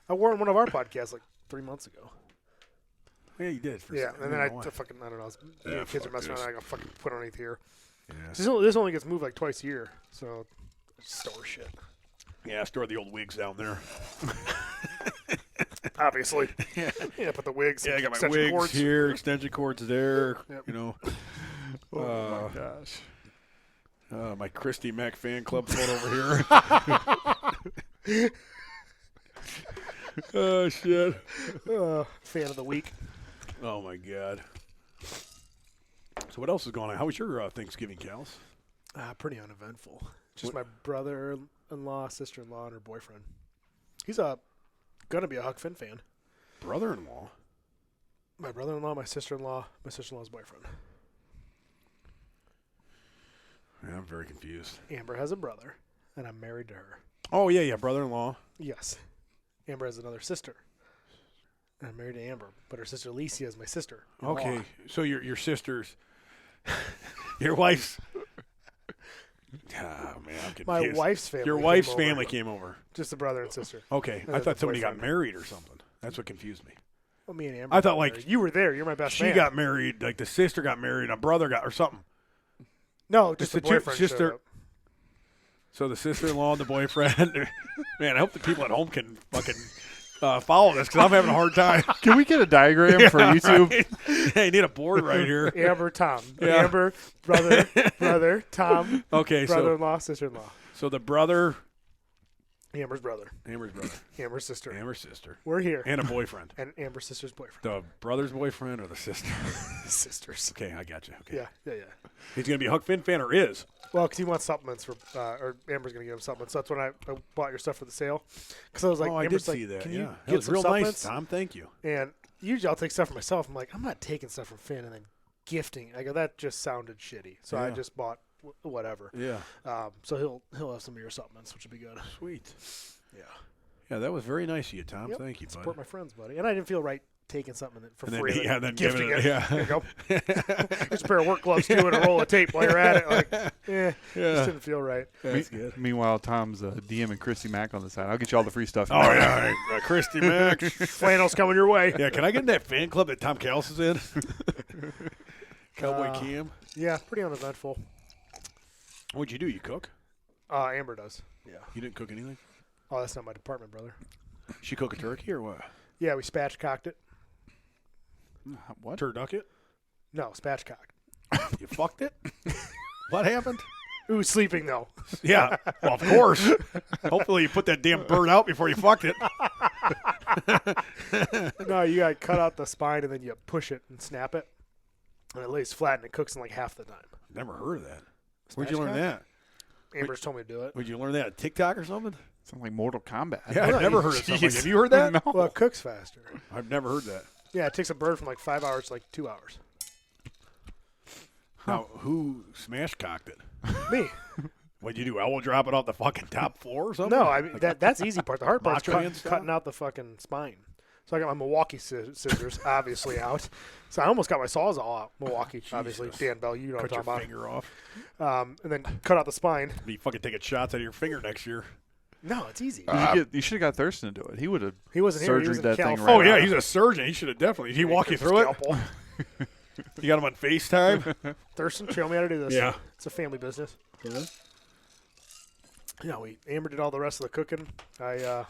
I wore it on one of our podcasts like 3 months ago. Yeah, you did. For a Yeah, second. and then I I don't know why. fucking I don't know. Yeah, Me and kids are fuck messing this. around. I got fucking put underneath here. Yeah. This only gets moved like twice a year, so store shit. Yeah, store the old wigs down there. Obviously. Yeah, put the wigs. Yeah, I got my extension wigs cords. here, extension cords there. Yep. You know, Oh, my gosh. my Christy Mack fan club photo over here. Oh shit! Fan of the week. Oh my god! So what else is going on? How was your Thanksgiving, Cals? Pretty uneventful. Just my brother-in-law, sister-in-law, and her boyfriend. He's gonna be a Huck Finn fan. Brother-in-law. My brother-in-law, my sister-in-law, my sister-in-law's boyfriend. Yeah, I'm very confused. Amber has a brother, and I'm married to her. Oh yeah, brother-in-law. Yes. Amber has another sister. And I'm married to Amber, but her sister Alicia is my sister. Okay, so your sister's, your wife's. Oh man, I'm confused. My wife's family. Your wife's came over. family came over. Just the brother and sister. Okay, And I then thought the somebody got boyfriend. married or something. That's what confused me. Well, me and Amber. I thought, got like, married. You were there. You're my best She man. got married, like the sister got married, a brother got, or something. No, just the the two- boyfriend. sister- showed up. So the sister-in-law and the boyfriend. Man, I hope the people at home can fucking follow this because I'm having a hard time. Can we get a diagram for YouTube? Right? Yeah, you need a board right here. Amber, Tom. Yeah. Amber, brother, Tom, Okay, brother-in-law, sister-in-law. so the brother, Amber's brother. Amber's brother, Amber's sister. Amber's sister, We're here. and a boyfriend. And Amber's sister's boyfriend. The brother's boyfriend or the sister? Sisters. Okay, I got you. Okay, Yeah. he's gonna be a Huck Finn fan or is? Well, because he wants supplements for, or Amber's going to give him supplements. So that's when I bought your stuff for the sale. Because I was like, Oh, I did Amber's like, see that. can Yeah, you that get was some real supplements? nice, Tom. Thank you. And usually I'll take stuff for myself. I'm like, I'm not taking stuff from Finn and then gifting. I go, that just sounded shitty. So I Yeah. just bought whatever. Yeah, So he'll have some of your supplements, which would be good. sweet. Yeah. Yeah, that was very nice of you, Tom. Yep. Thank you, bud. Support my friends, buddy. And I didn't feel right taking something for And then- free. yeah, then giving gifting it- it. yeah. There you go. Here's a pair of work gloves too and a roll of tape while you're at it. Like, just didn't feel right. That's good. Meanwhile, Tom's DMing Christy Mack on the side. I'll get you all the free stuff. Oh yeah, Christy Mack. Flannel's coming your way. Yeah, can I get in that fan club that Tom Callis is in? Cowboy Cam. Yeah, pretty uneventful. What'd you do? You cook? Amber does. Yeah. You didn't cook anything? Oh, that's not my department, brother. She cook a turkey or what? Yeah, we spatchcocked it. What? Turducket? No, spatchcocked. You fucked it? What happened? Ooh, sleeping though. Yeah, well, of course. Hopefully you put that damn bird out before you fucked it. No, you got to cut out the spine and then you push it and snap it. And it lays flat and it cooks in like half the time. Never heard of that. Where'd you learn Spatchcock? that? Amber's told me to do it. Would you learn that on TikTok or something? Sounds like Mortal Kombat. Yeah, I've never heard of something like that. Jeez. Have you heard that? No. Well, it cooks faster. I've never heard that. Yeah, it takes a bird from like 5 hours to like 2 hours. Now, who smash cocked it? Me. What'd you do? Elbow drop it off the fucking top floor or something? No, I mean that's the easy part. The hard part's Macho Man style? cutting out the fucking spine. So I got my Milwaukee scissors obviously out. So I almost got my sawzall out. Milwaukee, obviously. Jesus. Dan Bell, you know what Cut I'm your talking finger off. about. And then cut out the spine. Be fucking taking shots out of your finger next year. No, it's easy. You should have got Thurston to do it. He would have He wasn't here. He surgery was in that thing California. Oh right yeah, out. he's a surgeon. He should have definitely. Did he walk you through it? Scalpel. You got him on FaceTime? Thurston, show me how to do this. Yeah. It's a family business. Yeah, Amber did all the rest of the cooking. I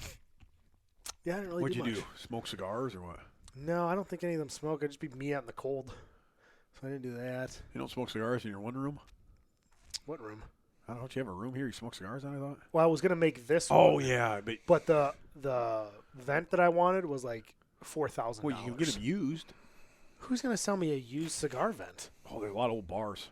didn't really What'd do you much. do? Smoke cigars or what? No, I don't think any of them smoke. It'd just be me out in the cold. So I didn't do that. You don't smoke cigars in your one room? What room? I don't know. You have a room here you smoke cigars in, I thought? Well, I was going to make this Oh, one. yeah. But the vent that I wanted was like $4,000. Well, you can get them used. Who's going to sell me a used cigar vent? Oh, there's a lot of old bars.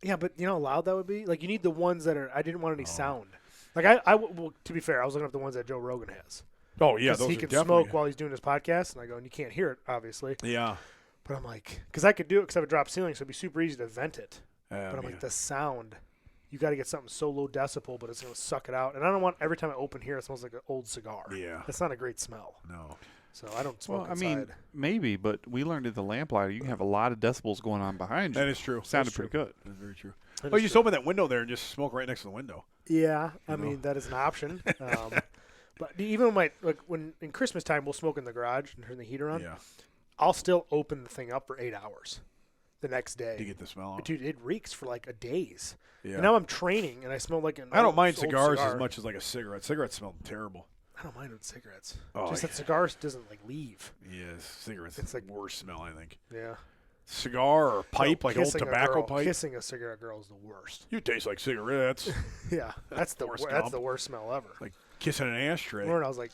Yeah, but you know how loud that would be? Like, you need the ones that are – I didn't want any Oh. sound. Like well, to be fair, I was looking up the ones that Joe Rogan has. Oh yeah, 'Cause those he are can definitely. smoke while he's doing his podcast, and I go, and you can't hear it, obviously. Yeah. But I'm like, because I could do it because I have a drop ceiling, so it'd be super easy to vent it. But I'm Yeah. like, the sound, you got to get something so low decibel, but it's going to suck it out. And I don't want every time I open here, it smells like an old cigar. Yeah. That's not a great smell. No. So I don't smoke Well, I inside. mean, maybe, but we learned at the lamplighter you can have a lot of decibels going on behind you. That is true. Sounded That's true. pretty good. That's very true. That Oh, is you just true. open that window there and just smoke right next to the window. Yeah, I You know? mean, that is an option. But even when in Christmas time, we'll smoke in the garage and turn the heater on. Yeah. I'll still open the thing up for 8 hours the next day. To get the smell out. Dude, it reeks for like a days. Yeah. And now I'm training, and I smell like an I don't old- mind old cigars cigar. as much as like a cigarette. Cigarettes smell terrible. I don't mind with cigarettes. Oh, Just yeah. that cigars doesn't like leave. Yeah, cigarettes. It's It's like- like worst smell, I think. Yeah. Cigar or pipe, No, like old kissing a tobacco girl- pipe. Kissing a cigarette girl is the worst. You taste like cigarettes. Yeah, that's the Forrest that's Gump. the worst smell ever. Like kissing an ashtray. Remember when I was like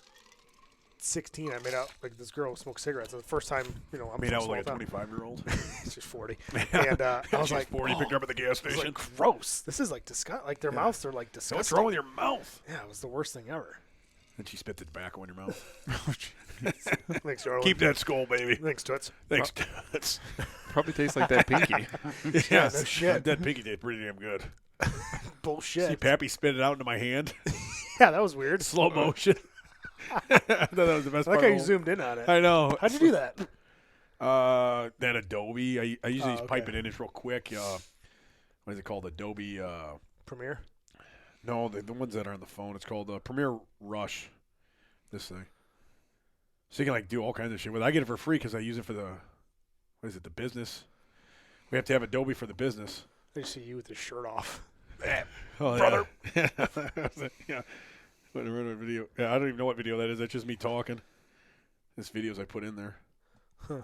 16, I made out like this girl smoked cigarettes. And the first time, I'm Made from out with like a small town. 25-year-old. She's 40, and I was She's like, 40, oh, picked her up at the gas it was station. like gross. This is like disgusting. Like their mouths are like disgusting. What's wrong with your mouth? Yeah, it was the worst thing ever. And she spit the tobacco in your mouth. Thanks, Darla. Keep that skull, baby. Thanks, Toots. Thanks. Toots. Probably tastes like that pinky. Yeah, no shit. That pinky tastes pretty damn good. Bullshit. See Pappy spit it out into my hand. Yeah, that was weird. Slow motion. I thought that was the best I like part. how of you the zoomed in on it. whole- I know. How'd you do that? That Adobe. I usually just pipe okay. it in just real quick. What is it called? Adobe. Premiere. No, the ones that are on the phone. It's called Premiere Rush. This thing. So you can like do all kinds of shit with it. I get it for free because I use it for the, what is it, the business. We have to have Adobe for the business. I just see you with your shirt off. Oh, Brother. Yeah. Yeah. Whatever video. Yeah, I don't even know what video that is. That's just me talking. This videos I put in there. Huh.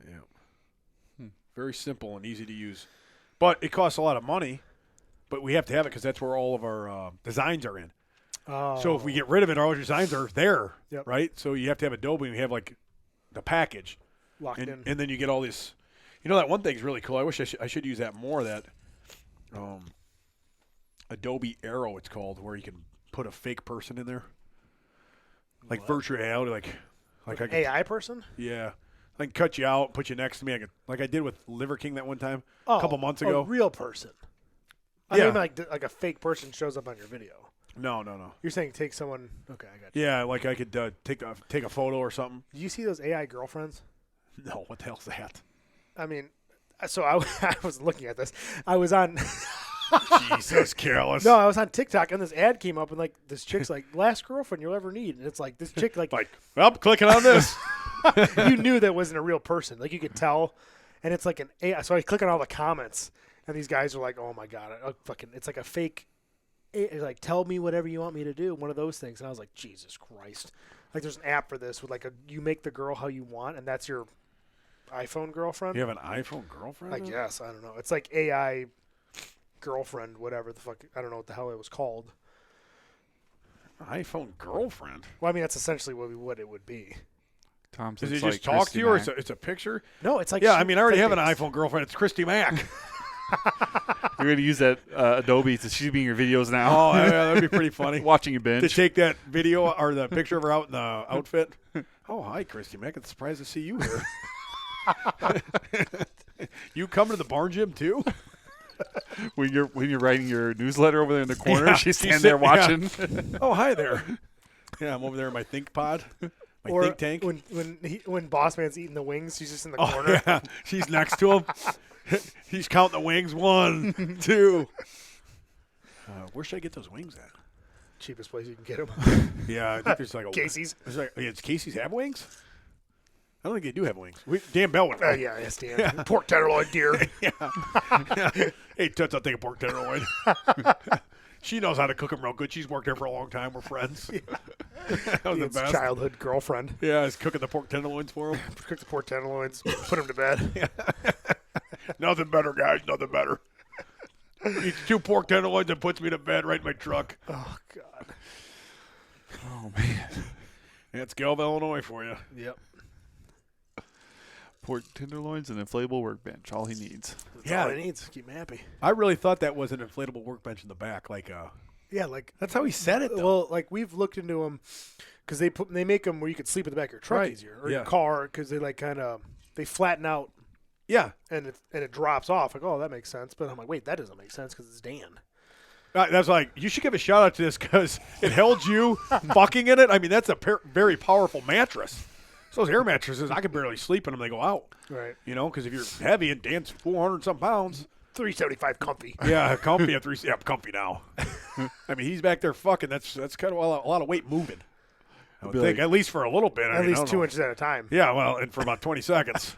Yeah. Very simple and easy to use. But it costs a lot of money. But we have to have it because that's where all of our designs are in. Oh. So if we get rid of it, all our designs are there, Yep. right? So you have to have Adobe and we have like the package. Locked in. And then you get all this. You know, that one thing's really cool. I wish I should use that more. That Adobe Arrow, it's called, where you can put a fake person in there, like virtual reality, like I could, AI person? yeah, I can cut you out, put you next to me, like I did with Liver King that one time Oh, a couple months ago. A real person. I Yeah. mean, like a fake person shows up on your video. No. You're saying take someone. Okay, I got you. Yeah, like I could take a photo or something. Did you see those AI girlfriends? No, what the hell's that? I mean, so I was looking at this. I was on. Jesus, careless. No, I was on TikTok and this ad came up and like this chick's like last girlfriend you'll ever need, and it's like this chick like Well, clicking on this. you knew that wasn't a real person, like you could tell, and it's like an AI. So I click on all the comments, and these guys are like, "Oh my god, it's like a fake." It's like, tell me whatever you want me to do, one of those things, and I was like, Jesus Christ! Like, there's an app for this with like you make the girl how you want, and that's your iPhone girlfriend. You have an iPhone girlfriend? I guess I don't know. It's like AI girlfriend, whatever the fuck. I don't know what the hell it was called. iPhone girlfriend? Well, I mean, that's essentially what it would be. Tom Does says he like just talk Christy to you, or Mack. it's a picture? No, it's like Yeah, I mean, I already have an things. iPhone girlfriend. It's Christy Mack. You're going to use that Adobe to shoot me in your videos now. Oh, yeah, that'd be pretty funny. Watching you To binge. take that video or the picture of her out in the outfit. Oh, hi, Christy Mack. I'm surprised to see you here. You coming to the barn gym too? When you're writing your newsletter over there in the corner, Yeah, she's standing she's there sitting- watching. Oh, hi there. Yeah, I'm over there in my think pod, my Or think tank. when Boss Man's eating the wings, he's just in the Oh, corner. yeah. She's next to him. He's counting the wings. 1, 2. Where should I get those wings at? Cheapest place you can get them. Yeah, I think there's like a Casey's. There's like, does Casey's have wings? I don't think they do have wings. Dan Bell would know. Yeah, yes, Dan. Pork tenderloin deer. Hey, Toots, I'll take a pork tenderloin. She knows how to cook them real good. She's worked there for a long time. We're friends. That was the It's best. childhood girlfriend. Yeah, I was cooking the pork tenderloins for him. Cook the pork tenderloins. Put him to bed. Nothing better, guys. Nothing better. Eats 2 pork tenderloins and puts me to bed right in my truck. Oh God. Oh, man. That's Galvin, Illinois for you. Yep. Pork tenderloins and inflatable workbench. All he needs. That's all he needs. Keep him happy. I really thought that was an inflatable workbench in the back, like Yeah, like That's how he said it, though. well, like we've looked into them because they make them where you can sleep in the back of your truck Right. easier or Yeah. your car because they like they flatten out Yeah. and it drops off. Like, oh, that makes sense. But I'm like, wait, that doesn't make sense because it's Dan. That's like, you should give a shout out to this because it held you fucking in it. I mean, that's a very powerful mattress. So those air mattresses, I can barely sleep in them. They go out. Right. You know, because if you're heavy and Dan's 400-some pounds. 375 comfy. Yeah, comfy at 3. Yeah, I'm comfy now. I mean, he's back there fucking. That's kind of a lot of weight moving. I would think, at least for a little bit. At least 2 inches at a time. Yeah, well, and for about 20 seconds.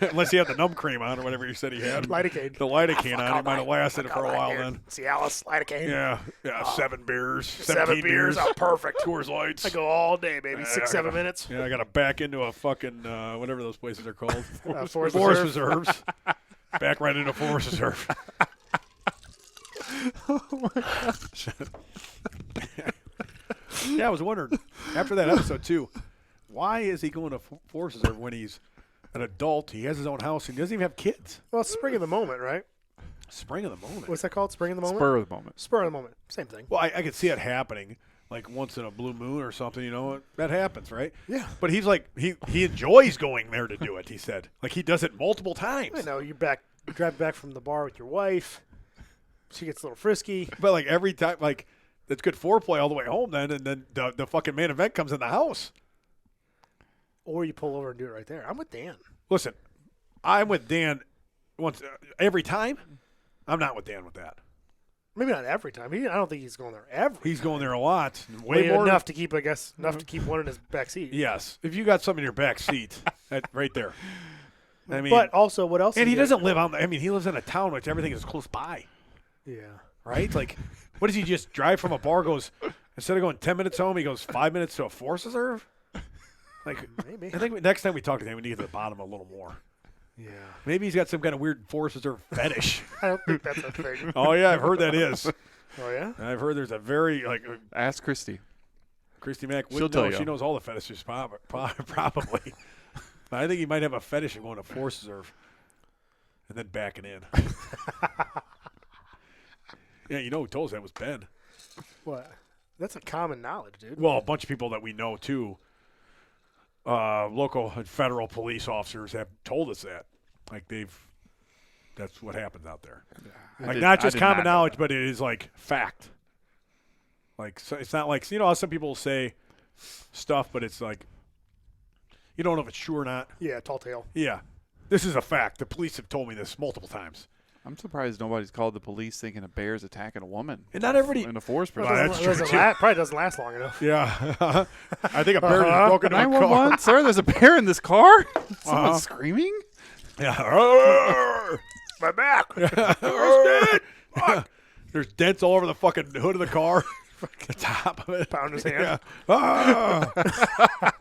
Unless he had the numb cream on or whatever you said he had. Lidocaine. The lidocaine on. It might have lasted for a while then. Cialis, lidocaine. Yeah, 7 beers. 7 beers. Oh, perfect. Coors Lights. I go all day, baby. 6-7 minutes. Yeah, I got to back into a fucking, whatever those places are called. Forest Reserves. Back right into Forest Reserve. Oh, my gosh. Yeah, I was wondering, after that episode, too, why is he going to Forest Reserve when he's an adult? He has his own house. And he doesn't even have kids. Well, it's spring of the moment, right? Spring of the moment. What's that called? Spring of the moment? Spur of the moment. Spur of the moment. Same thing. Well, I could see it happening, like once in a blue moon or something. You know, that happens, right? Yeah. But he's like, he enjoys going there to do it, he said. Like, he does it multiple times. I know. You drive back from the bar with your wife. She gets a little frisky. But, like, every time, like, it's good foreplay all the way home then, and then the fucking main event comes in the house. Or you pull over and do it right there. I'm with Dan. Listen, I'm with Dan once every time. I'm not with Dan with that. Maybe not every time. I don't think he's going there every He's going there a lot. Way Way more. enough to keep, I guess, to keep one in his back seat. Yes. If you got something in your back seat, right there. I mean, But also, what else? and is he there? doesn't live on. I mean, he lives in a town which everything is close by. Yeah. Right? Like, what does he just drive from a bar? Goes instead of going 10 minutes home, he goes 5 minutes to a Forest Reserve. Like, Maybe. I think next time we talk to him, we need to get to the bottom a little more. Yeah. Maybe he's got some kind of weird Forest Reserve fetish. I don't think that's a thing. Oh yeah, I've heard that is. Oh yeah. I've heard there's a very Ask Christy. Christy Mack would She'll know. tell you. She knows all the fetishes, probably. But I think he might have a fetish of going to Forest Reserve and then backing in. Yeah, you know who told us that was Ben. What? That's a common knowledge, dude. Well, a bunch of people that we know too. Local and federal police officers have told us that. Like that's what happens out there. Like not just common knowledge, but it is like fact. Like so it's not like, you know how some people say stuff, but it's like you don't know if it's true or not. Yeah, tall tale. Yeah, this is a fact. The police have told me this multiple times. I'm surprised nobody's called the police thinking a bear's attacking a woman. And not everybody. In a forest Well, preserve. that's true, too. Probably doesn't last long enough. Yeah, I think a bear just broke into a car. 911, sir. There's a bear in this car. Someone's screaming. Yeah, My back. There's dents all over the fucking hood of the car. The top of it. Pound his hand. Yeah. Ah.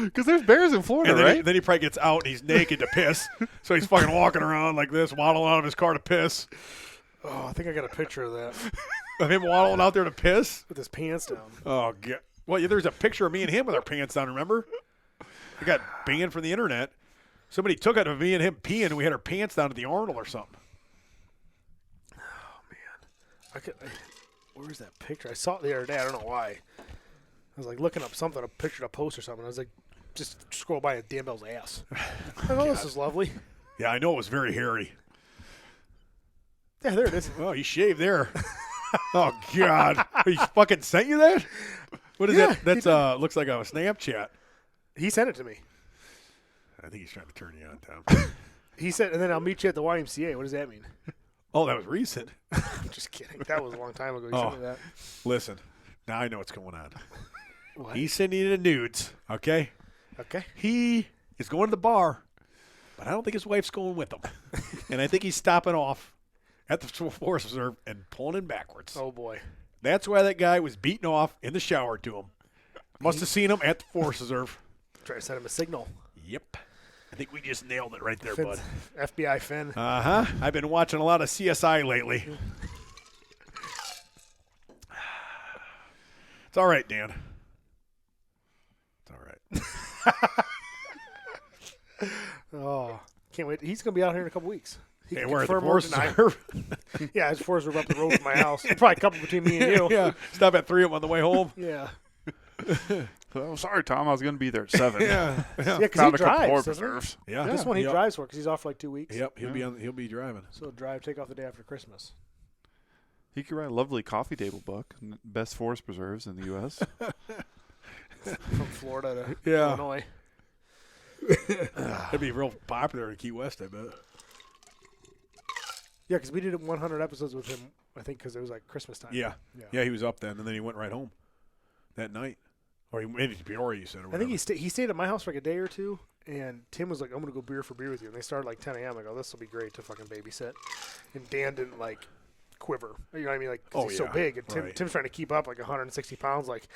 Because there's bears in Florida, And then, right? then he probably gets out and he's naked to piss. So he's fucking walking around like this, waddling out of his car to piss. Oh, I think I got a picture of that Of him waddling out there to piss. with his pants down. Oh, God. Well, yeah, there's a picture of me and him with our pants down, remember? I got banned from the internet. Somebody took it of me and him peeing, and we had our pants down at the Arnold or something. Where's that picture? I saw it the other day. I don't know why. I was like looking up something, a picture, a post or something. I was like, just scroll by a Dan Bell's ass. Oh, this is lovely. Yeah, I know it was very hairy. Yeah, there it is. Oh, he shaved there. Oh, God. He fucking sent you that? What is Yeah, that? That's looks like a Snapchat. He sent it to me. I think he's trying to turn you on, Tom. He said, and then I'll meet you at the YMCA. What does that mean? Oh, that was recent. I'm just kidding. That was a long time ago. He sent me that. Listen, now I know what's going on. What? He's sending you the nudes, okay? Okay. He is going to the bar, but I don't think his wife's going with him. And I think he's stopping off at the Forest Reserve and pulling him backwards. Oh, boy. That's why that guy was beating off in the shower to him. Must have seen him at the Forest Reserve. Try to send him a signal. Yep. I think we just nailed it right there, Finn's, bud. FBI Finn. Uh-huh. I've been watching a lot of CSI lately. It's all right, Dan. It's all right. Oh, can't wait. He's going to be out here in a couple weeks. He Hey, can where are the confirm or Forest deny. Reserve? Yeah, his Forest Reserve up the road from my house. Probably a couple between me and you. Yeah. Stop at 3 of them on the way home. Yeah. Oh, sorry, Tom. I was going to be there at 7. Yeah. Yeah, because he Found a couple more drives, doesn't he? preserves. Yeah. This one he Yep. drives for because he's off for like 2 weeks. Yep. He'll be driving. So take off the day after Christmas. He could write a lovely coffee table book. Best forest preserves in the U.S. From Florida to Yeah. Illinois. That'd be real popular in Key West, I bet. Yeah, because we did 100 episodes with him, I think, because it was like Christmas time. Yeah. Yeah, he was up then, and then he went right home that night. Or he made it to Peoria, you said. Or I think whatever. he stayed at my house for like a day or two, and Tim was like, I'm going to go beer for beer with you. And they started like 10 a.m. I go, this will be great to fucking babysit. And Dan didn't like quiver. You know what I mean? Like, 'cause he's so big. And right. Tim's trying to keep up like 160 pounds. Like,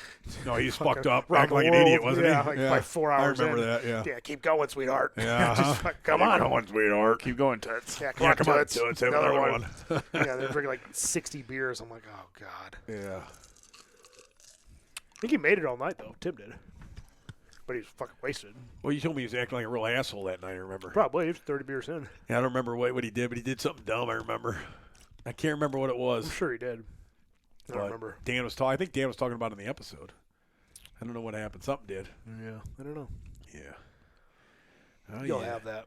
No, he's fucking fucked up, around acting the like an world. idiot, wasn't Yeah, he? like by 4 hours I remember in. that, yeah. Yeah, keep going, sweetheart. Yeah. Just come on. sweetheart. Keep going, Toots. Yeah, Yeah, come on, Toots. Toots. Have another one. Yeah, they're drinking like 60 beers. I'm like, oh, God. Yeah. I think he made it all night, though. Tim did. But he was fucking wasted. Well, you told me he was acting like a real asshole that night, I remember. Probably. He was 30 beers in. Yeah, I don't remember what he did, but he did something dumb, I remember. I can't remember what it was. I'm sure he did. I don't but remember. I think Dan was talking about it in the episode. I don't know what happened. Something did. Yeah, I don't know. Yeah. Oh, You'll yeah. have that.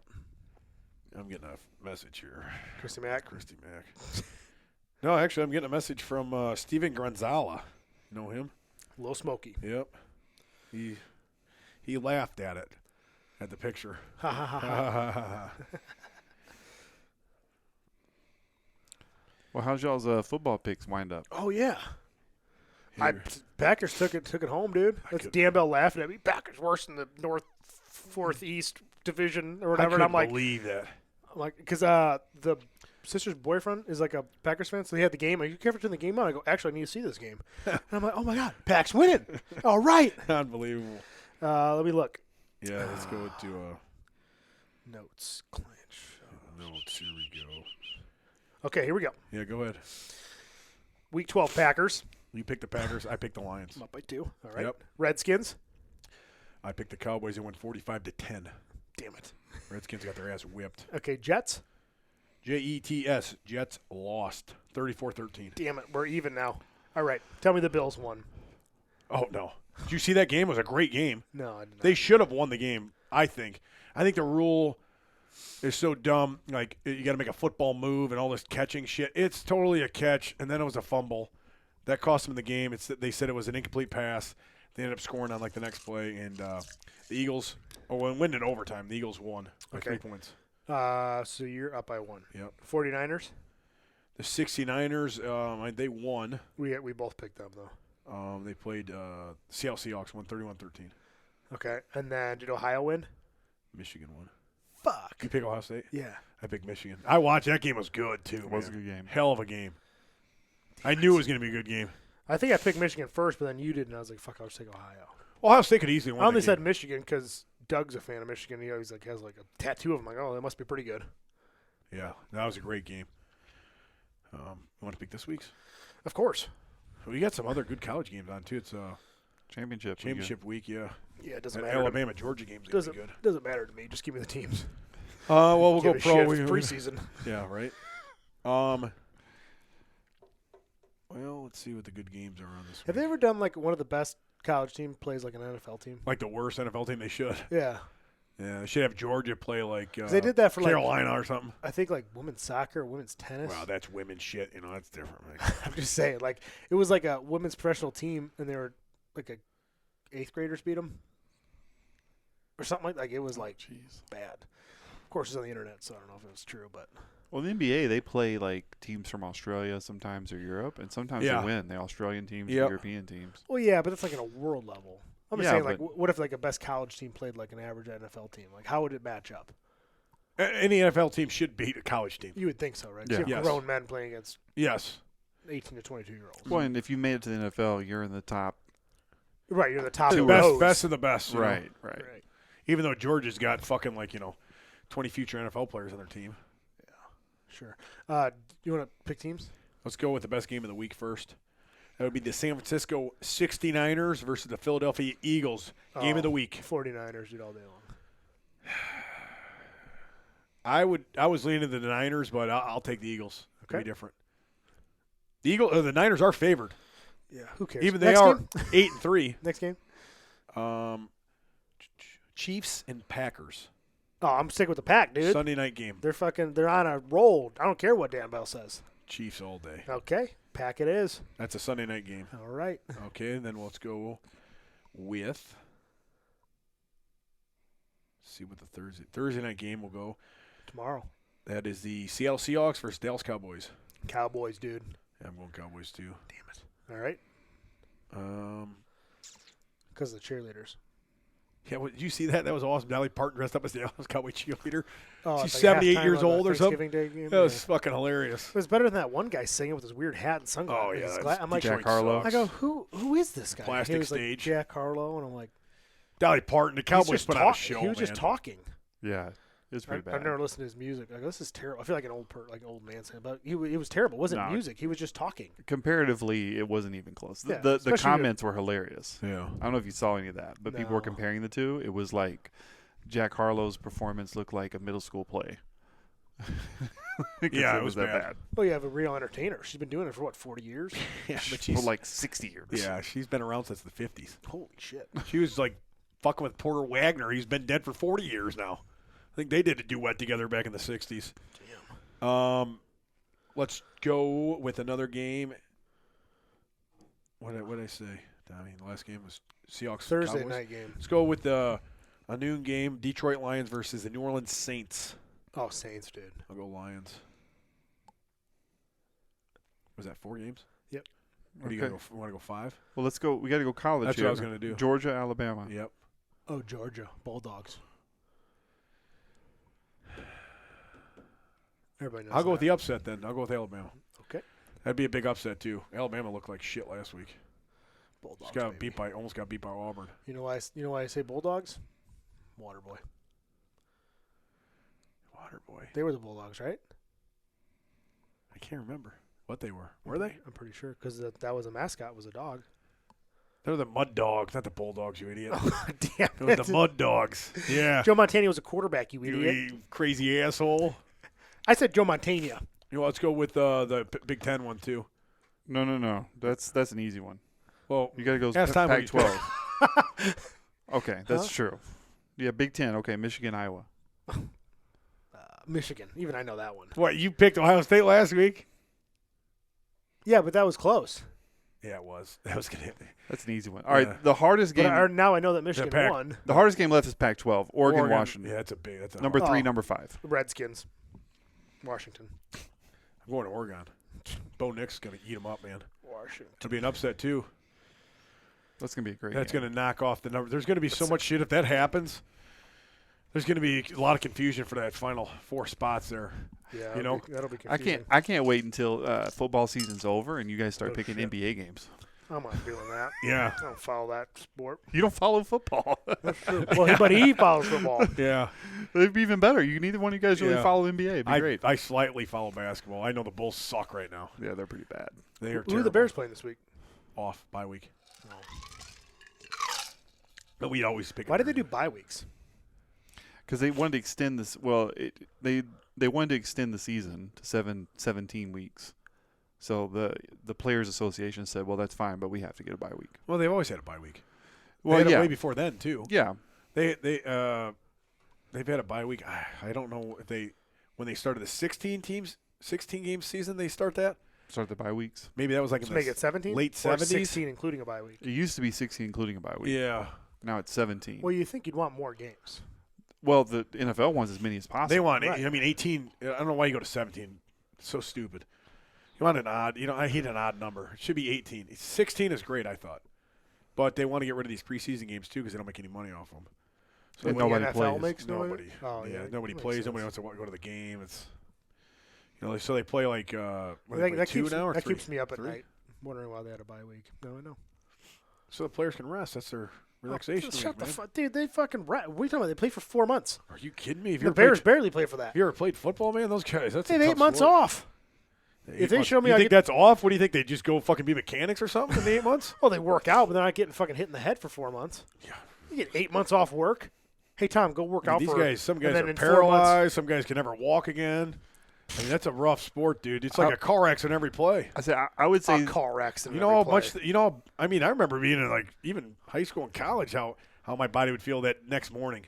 I'm getting a message here. Christy Mack. Christy Mack. No, actually, I'm getting a message from Steven Granzala. You know him? A little smoky. Yep. He laughed at it, at the picture. Ha ha ha ha. Well, how's y'all's football picks wind up? Oh, yeah. Here. Packers took it home, dude. That's Dan Bell laughing at me. Packers worse than the Fourth East Division or I whatever. And I'm couldn't like, believe that. because the sister's boyfriend is like a Packers fan, so he had the game. Are you care for turning the game on? I go, actually, I need to see this game. And I'm like, oh my God, Packs winning. All right. Unbelievable. Let me look. Yeah, let's go to Notes. Clinch. notes. Here we go. Okay, here we go. Yeah, go ahead. Week 12 Packers. You picked the Packers. I picked the Lions. I'm up by 2. All right. Yep. Redskins. I picked the Cowboys. They went 45-10. Damn it. Redskins got their ass whipped. Okay, Jets. Jets. Jets lost 34-13. Damn it. We're even now. All right. Tell me the Bills won. Oh, no. Did you see that game? It was a great game. No, I did not. They should have won the game, I think. I think the rule is so dumb. Like, you got to make a football move and all this catching shit. It's totally a catch, and then it was a fumble. That cost them the game. They said it was an incomplete pass. They ended up scoring on, like, the next play. And the Eagles win in overtime. The Eagles won by 3 points. So you're up by 1. Yep. 49ers. The 69ers, they won. We both picked them, though. They played Seattle Seahawks, won 31-13. Okay. And then did Ohio win? Michigan won. Fuck. You pick Ohio State? Yeah. I picked Michigan. I watched. That game was good, too. It was a man. good game. Hell of a game. I knew it was going to be a good game. I think I picked Michigan first, but then you did, and I was like, fuck, I'll just take Ohio. Ohio State could easily win. I only that said game. Michigan because Doug's a fan of Michigan. He always has like a tattoo of him. Like, oh, that must be pretty good. Yeah, that was a great game. You want to pick this week's? Of course. We got some other good college games on, too. It's Championship. week, yeah. Yeah, it doesn't That matter. Alabama-Georgia game's going to be good. Doesn't matter to me. Just give me the teams. Well, we'll Give go a pro. shit. It's preseason. Yeah, right. Well, let's see what the good games are on this Have week. they ever done like one of the best college team plays like an NFL team? Like the worst NFL team, they should. Yeah. Yeah, they should have Georgia play like They did that for like Carolina or something. I think like women's soccer, women's tennis. Wow, that's women's shit. You know, that's different. Like, I'm just saying, like it was like a women's professional team, and they were like a 8th graders beat them, or something like it was like bad. Of course, it's on the internet, so I don't know if it was true, but Well, the NBA, they play like teams from Australia sometimes or Europe, and sometimes Yeah. they win. The Australian teams, the Yep. European teams. well, yeah, but it's like in a world level. I'm just Yeah, saying, like, but- what if like a best college team played like an average NFL team? Like, how would it match up? any NFL team should beat a college team. You would think so, right? 'Cause Yeah. you have Yes. grown men playing against Yes. 18 to 22-year-olds. Well, and if you made it to the NFL, you're in the top. Right, you're the top The of best, those. of the best. you know. Right. Right. Even though Georgia's got fucking 20 future NFL players on their team. Sure. You want to pick teams? Let's go with the best game of the week first. That would be the San Francisco 69ers versus the Philadelphia Eagles. Game of the week. 49ers, dude, all day long. I was leaning to the Niners, but I'll take the Eagles. Okay. It'll be different. The Niners are favored. Yeah, who cares? Even they Next are game? 8-3. Next game? Chiefs and Packers. Oh, I'm sticking with the Pack, dude. Sunday night game. They're on a roll. I don't care what Dan Bell says. Chiefs all day. Okay, Pack it is. That's a Sunday night game. All right. Okay, and then let's go with. See what the Thursday night game will go. Tomorrow. That is the Seattle Seahawks versus Dallas Cowboys. Cowboys, dude. Yeah, I'm going Cowboys too. Damn it. All right. Because of the cheerleaders. Yeah, did you see that? That was awesome. Dolly Parton dressed up as the Dallas Cowboy cheerleader. Oh, She's it's like 78 halftime years of the old or something. Thanksgiving Day game. That was fucking hilarious. It was better than that one guy singing with his weird hat and sunglasses. Oh, yeah, His that's I'm like, Jack Harlow. I go, who is this guy? Plastic he was stage. Like Jack Harlow, and I'm like, Dolly Parton, the Cowboys put out a show. He was just talking. Yeah, it was pretty bad. I've never listened to his music. I go, this is terrible. I feel like an old man saying, but it was terrible. It wasn't music. He was just talking. Comparatively, it wasn't even close. Yeah, The comments were hilarious. Yeah. I don't know if you saw any of that, but people were comparing the two. It was like Jack Harlow's performance looked like a middle school play. Yeah, it was that bad. Well, you have a real entertainer. She's been doing it for, 40 years? Yeah, but For like 60 years. Yeah, she's been around since the 50s. Holy shit. She was like fucking with Porter Wagner. He's been dead for 40 years now. I think they did a duet together back in the 60s. Damn. Let's go with another game. What did I say? I mean, the last game was Seahawks. Thursday Cowboys. night game. Let's go with a noon game, Detroit Lions versus the New Orleans Saints. Oh, Saints, dude. I'll go Lions. Was that 4 games? Yep. What do you want to go 5? Well, let's go. We got to go college. That's here. what I was going to do. Georgia, Alabama. Yep. Oh, Georgia. Bulldogs. Everybody knows I'll go that. with the upset then. I'll go with Alabama. Okay. That'd be a big upset too. Alabama looked like shit last week. Bulldogs, Almost got beat by Auburn. You know why I say Bulldogs? Waterboy. Waterboy. They were the Bulldogs, right? I can't remember what they were. Were they? I'm pretty sure because that was a mascot, was a dog. They're the Mud Dogs, not the Bulldogs, you idiot. Damn It was the Mud Dogs. Yeah. Joe Montana was a quarterback, you idiot. You crazy asshole. I said Joe Montana. You know, let's go with the Big Ten one too. No. That's an easy one. Well, You got to go last time we- Pac-12. Okay, that's true. Yeah, Big Ten. Okay, Michigan, Iowa. Michigan. Even I know that one. what, you picked Ohio State last week? Yeah, but that was close. Yeah, it was. That was gonna hit me. That's an easy one. All right, Yeah. the hardest game. Now I know that Michigan Pac- won. The hardest game left is Pac-12. Oregon, Washington. Yeah, that's a Number hard- 3, Oh. number 5. Redskins. Washington. I'm going to Oregon. Bo Nix is gonna eat them up, man. Washington. It'll be an upset too. That's going to be a great That's game. going to knock off the number. There's going to be so much shit if that happens. There's going to be a lot of confusion for that final 4 spots there. Yeah, You know, that'll be I confusing. can't wait until football season's over and you guys start Oh, picking shit. NBA games. I'm not doing that. Yeah. I don't follow that sport. You don't follow football. Well, but he follows football. Yeah. It'd be even better. Neither one of you guys really Yeah. follow NBA. It'd be great. I slightly follow basketball. I know the Bulls suck right now. Yeah, they're pretty bad. They are Who are the terrible. Bears playing this week? Off bye week. But we always pick. Why did they do bye weeks? Because they wanted to extend this. Well, they wanted to extend the season to 17 weeks. So the Players Association said, well, that's fine, but we have to get a bye week. Well, they've always had a bye week. Well, they had yeah. it way before then too. Yeah. They've had a bye week. I don't know if when they started the 16 game season they start that. Start the bye weeks. Maybe that was like Let's in make the it 17? late Or 70s. 16, including a bye week. It used to be 16, including a bye week. Yeah. Now it's 17. Well, you think you'd want more games. Well, the NFL wants as many as possible. They want. Right. I mean, 18. I don't know why you go to 17. It's so stupid. You want an odd. I hate an odd number. It should be 18. 16 is great, I thought, but they want to get rid of these preseason games too because they don't make any money off them. So And they want- nobody the NFL plays. makes no Nobody. Oh, yeah, yeah. nobody makes plays. sense. Nobody wants to go to the game. It's so they play like what, they That, play that 2 keeps, now or that 3? keeps me up at 3? night, wondering why they had a bye week. No, I know. So the players can rest. That's their relaxation. Shut week, the man. fuck, dude. They fucking what are you talking about? They play for 4 months. Are you kidding me? If The you're Bears barely play for that. Have you ever played football, man? Those guys. That's They a have tough 8 months sport. off. If they show me you I think get- that's off? What do you think? They just go fucking be mechanics or something in the 8 months? Well, they work out, but they're not getting fucking hit in the head for 4 months. Yeah. You get 8 months off work. Hey, Tom, go work out these for guys, some guys and then are in 4 months- paralyzed. Some guys can never walk again. I mean, that's a rough sport, dude. It's like a car accident every play. I would say A car accident. You know how every much? play. I mean, I remember being in like even high school and college. How my body would feel that next morning.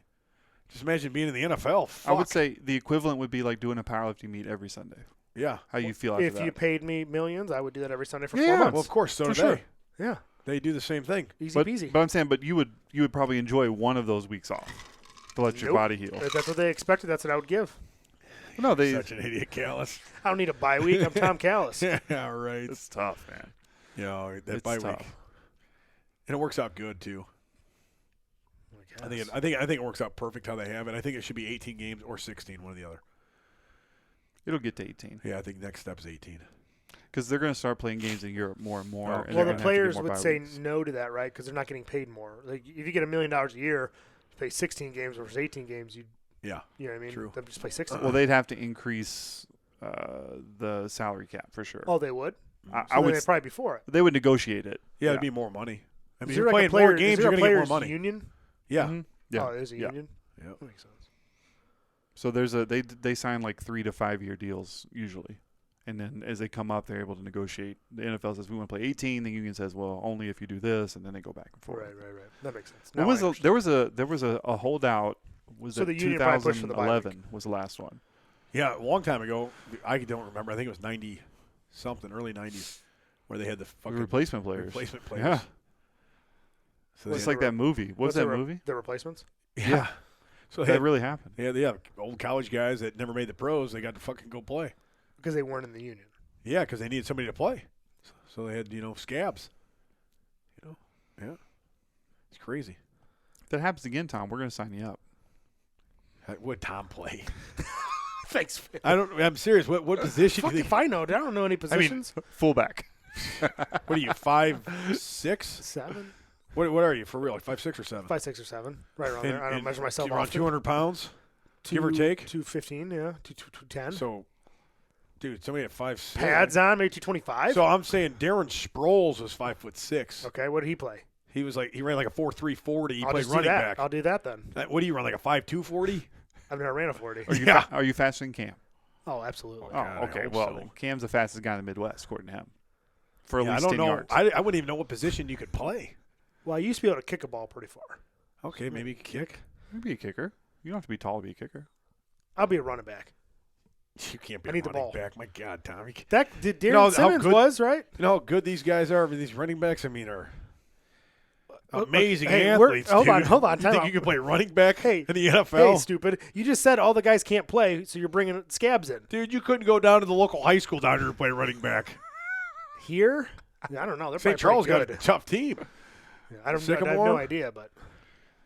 Just imagine being in the NFL. I would Fuck. say the equivalent would be like doing a powerlifting meet every Sunday. Yeah. How you feel after If that? you paid me millions, I would do that every Sunday for 4 Yeah. months. Well, of course, so For do sure. they. Yeah, They do the same thing. easy but, peasy. but I'm saying, but you would probably enjoy one of those weeks off to let your Nope. body heal. If that's what they expected, that's what I would give. No, they. Such an idiot, Callis. I don't need a bye week. I'm Tom Callis. Yeah, right. It's tough, man. You know, that It's bye tough. week, and it works out good too. I think it works out perfect how they have it. I think it should be 18 games or 16, one or the other. It'll get to 18 Yeah, I think next step's 18. because they're going to start playing games in Europe more and more. Oh, and Well, they're the gonna have to get players more would bye say weeks. no to that, right? Because they're not getting paid more. Like if you get $1 million a year, play 16 games versus 18 games, you Yeah, know what I mean? True. They'll just play 16. Well, they'd have to increase the salary cap for sure. Oh, they would. I So would. they'd probably be for it. They would negotiate it. yeah, it'd be more money. I mean, Is you're there like playing a player, more games, is you're there a going to get more players' money. union? Yeah, Mhm. Yeah. Oh, there's a Yeah. union. yeah. That makes sense. So they sign like 3 to 5 year deals usually, and then as they come up, they're able to negotiate. The NFL says we want to play 18. The union says, well, only if you do this, and then they go back and forth. Right. That makes sense. There Now was I understand. there was a holdout. Was So it the union probably pushed for the bye week. 2011 was the last one. Yeah, a long time ago. I don't remember. I think it was 90 something, early 90s, where they had the fucking Replacement players. replacement players. Yeah, So they it's had- like that movie. What was that movie? The replacements. yeah. So they That had, really happened. yeah, old college guys that never made the pros. They got to fucking go play. Because they weren't in the union. Yeah, because they needed somebody to play. So they had scabs. Yeah, it's crazy. If that happens again, Tom, we're going to sign you up. Would Tom play? Thanks. I'm serious. What position? Fuck do you if I know. I don't know any positions. Fullback. What are you, 5'6"? 7, What are you for real? Like 5'6" or 7? 5, 6, or 7, right around there. I don't measure myself Around often. 200 pounds, give or take. 215, yeah, 210. So, dude, somebody at 5'6". Pads on, maybe 225. So I'm saying Darren Sproles was 5'6". Okay, what did he play? He ran like a 4.3 40. He I'll played just do running that. back. I'll do that then. What do you run, like a 5'2" 40? I've never ran a 40. Yeah. Are you faster than Cam? Oh, absolutely. Oh, God, I okay. hope Well, so. Cam's the fastest guy in the Midwest, according to him. For at Yeah, I least don't 10 know. yards. I wouldn't even know what position you could play. Well, I used to be able to kick a ball pretty far. Okay, maybe kick. You'd be a kicker. You don't have to be tall to be a kicker. I'll be a running back. You can't be I a need the running ball. back. My God, Tommy. That Darren You know how Simmons good- was, right? You know how good these guys are? These running backs, I mean, are amazing Hey, we're- athletes. hold on, dude. hold on, You time think out. you can play running back Hey, in the NFL? Hey, stupid. You just said all the guys can't play, so you're bringing scabs in. Dude, you couldn't go down to the local high school down here to play running back. Here? I don't know. They're St. probably Charles got pretty a good. tough team. Yeah, I have Sycamore? no idea, but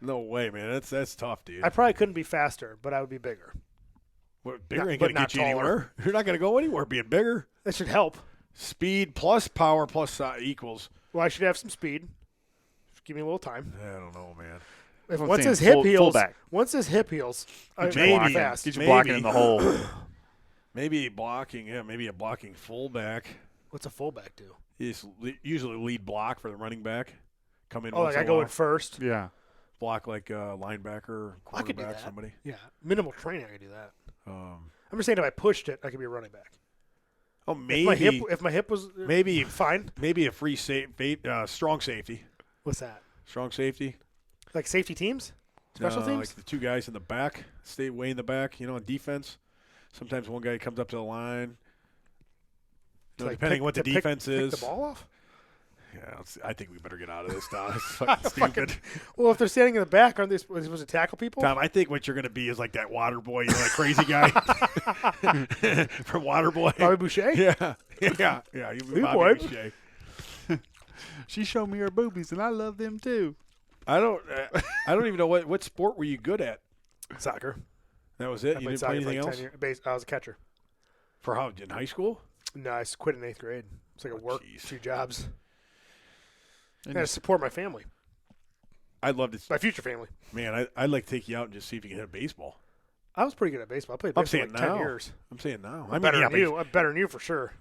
No way, man. That's tough, dude. I probably couldn't be faster, but I would be bigger. What, bigger Not- ain't but going to not get you taller. anywhere. You're not going to go anywhere being bigger. That should help. Speed plus power plus equals. Well, I should have some speed. Just give me a little time. I don't know, man. If I'm once saying his hip heals, fullback. once his hip heals, I Maybe. walk fast. Get you blocking in the hole. Maybe blocking. Yeah, maybe a blocking fullback. What's a fullback do? Is usually lead block for the running back. Come in. Oh, once like I in a go while. in first. Yeah. Block like a linebacker, or I could do quarterback, that. somebody. Yeah, minimal training, I could do that. Um, I'm just saying, if I pushed it, I could be a running back. oh, If maybe my hip was maybe fine. maybe a free strong safety. What's that? Strong safety. Like safety teams, special teams. Like the two guys in the back, stay way in the back. On defense. Sometimes one guy comes up to the line. To, like, Depending pick- what the to pick- defense pick is. the ball off. Yeah, I think we better get out of this, Tom. It's fucking stupid. Well, if they're standing in the back, aren't they supposed to tackle people? Tom, I think what you're going to be is like that water boy, that crazy guy from Waterboy. Bobby Boucher. Yeah. You Hey, Bobby boy. Boucher. She showed me her boobies, and I love them too. I don't even know what sport were you good at. Soccer. That was it. I You played didn't soccer play for anything like else 10 years. I was a catcher. for how in high school? No, I quit in 8th grade. It's like a work, jeez. 2 jobs. I And had to support my family, I'd love to. my future family. Man, I'd like to take you out and just see if you can hit a baseball. I was pretty good at baseball. I played I'm baseball saying for like 10 now. years. I'm saying now. I'm better than you. I'm better than you for sure.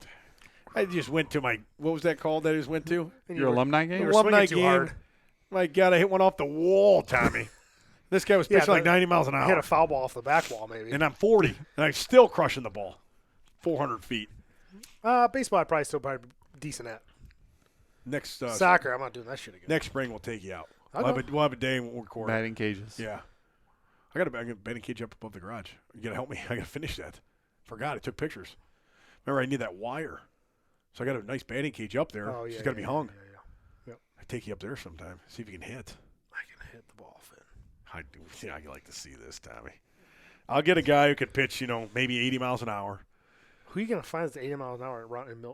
I just went to my what was that called that I just went to? And your you were- alumni You game? were Alumni swinging too game. hard. My God, I hit one off the wall, Tommy. This guy was pitching like 90 miles an hour. Hit a foul ball off the back wall, maybe. And I'm 40, and I'm still crushing the ball. 400 feet. Baseball, I'd probably still decent at. Next Soccer, I'm not doing that shit again. Next spring, we'll take you out. Okay. We'll have a day and we'll record. Batting cages. Yeah. I got a batting cage up above the garage. You got to help me. I got to finish that. Forgot. I took pictures. Remember, I need that wire. So I got a nice batting cage up there. Oh, yeah. It's got to be hung. Yeah. Yep. I take you up there sometime. See if you can hit. I can hit the ball, Finn. I do. Yeah, I like to see this, Tommy. I'll get a guy who could pitch, maybe 80 miles an hour. Who are you going to find that's 80 miles an hour in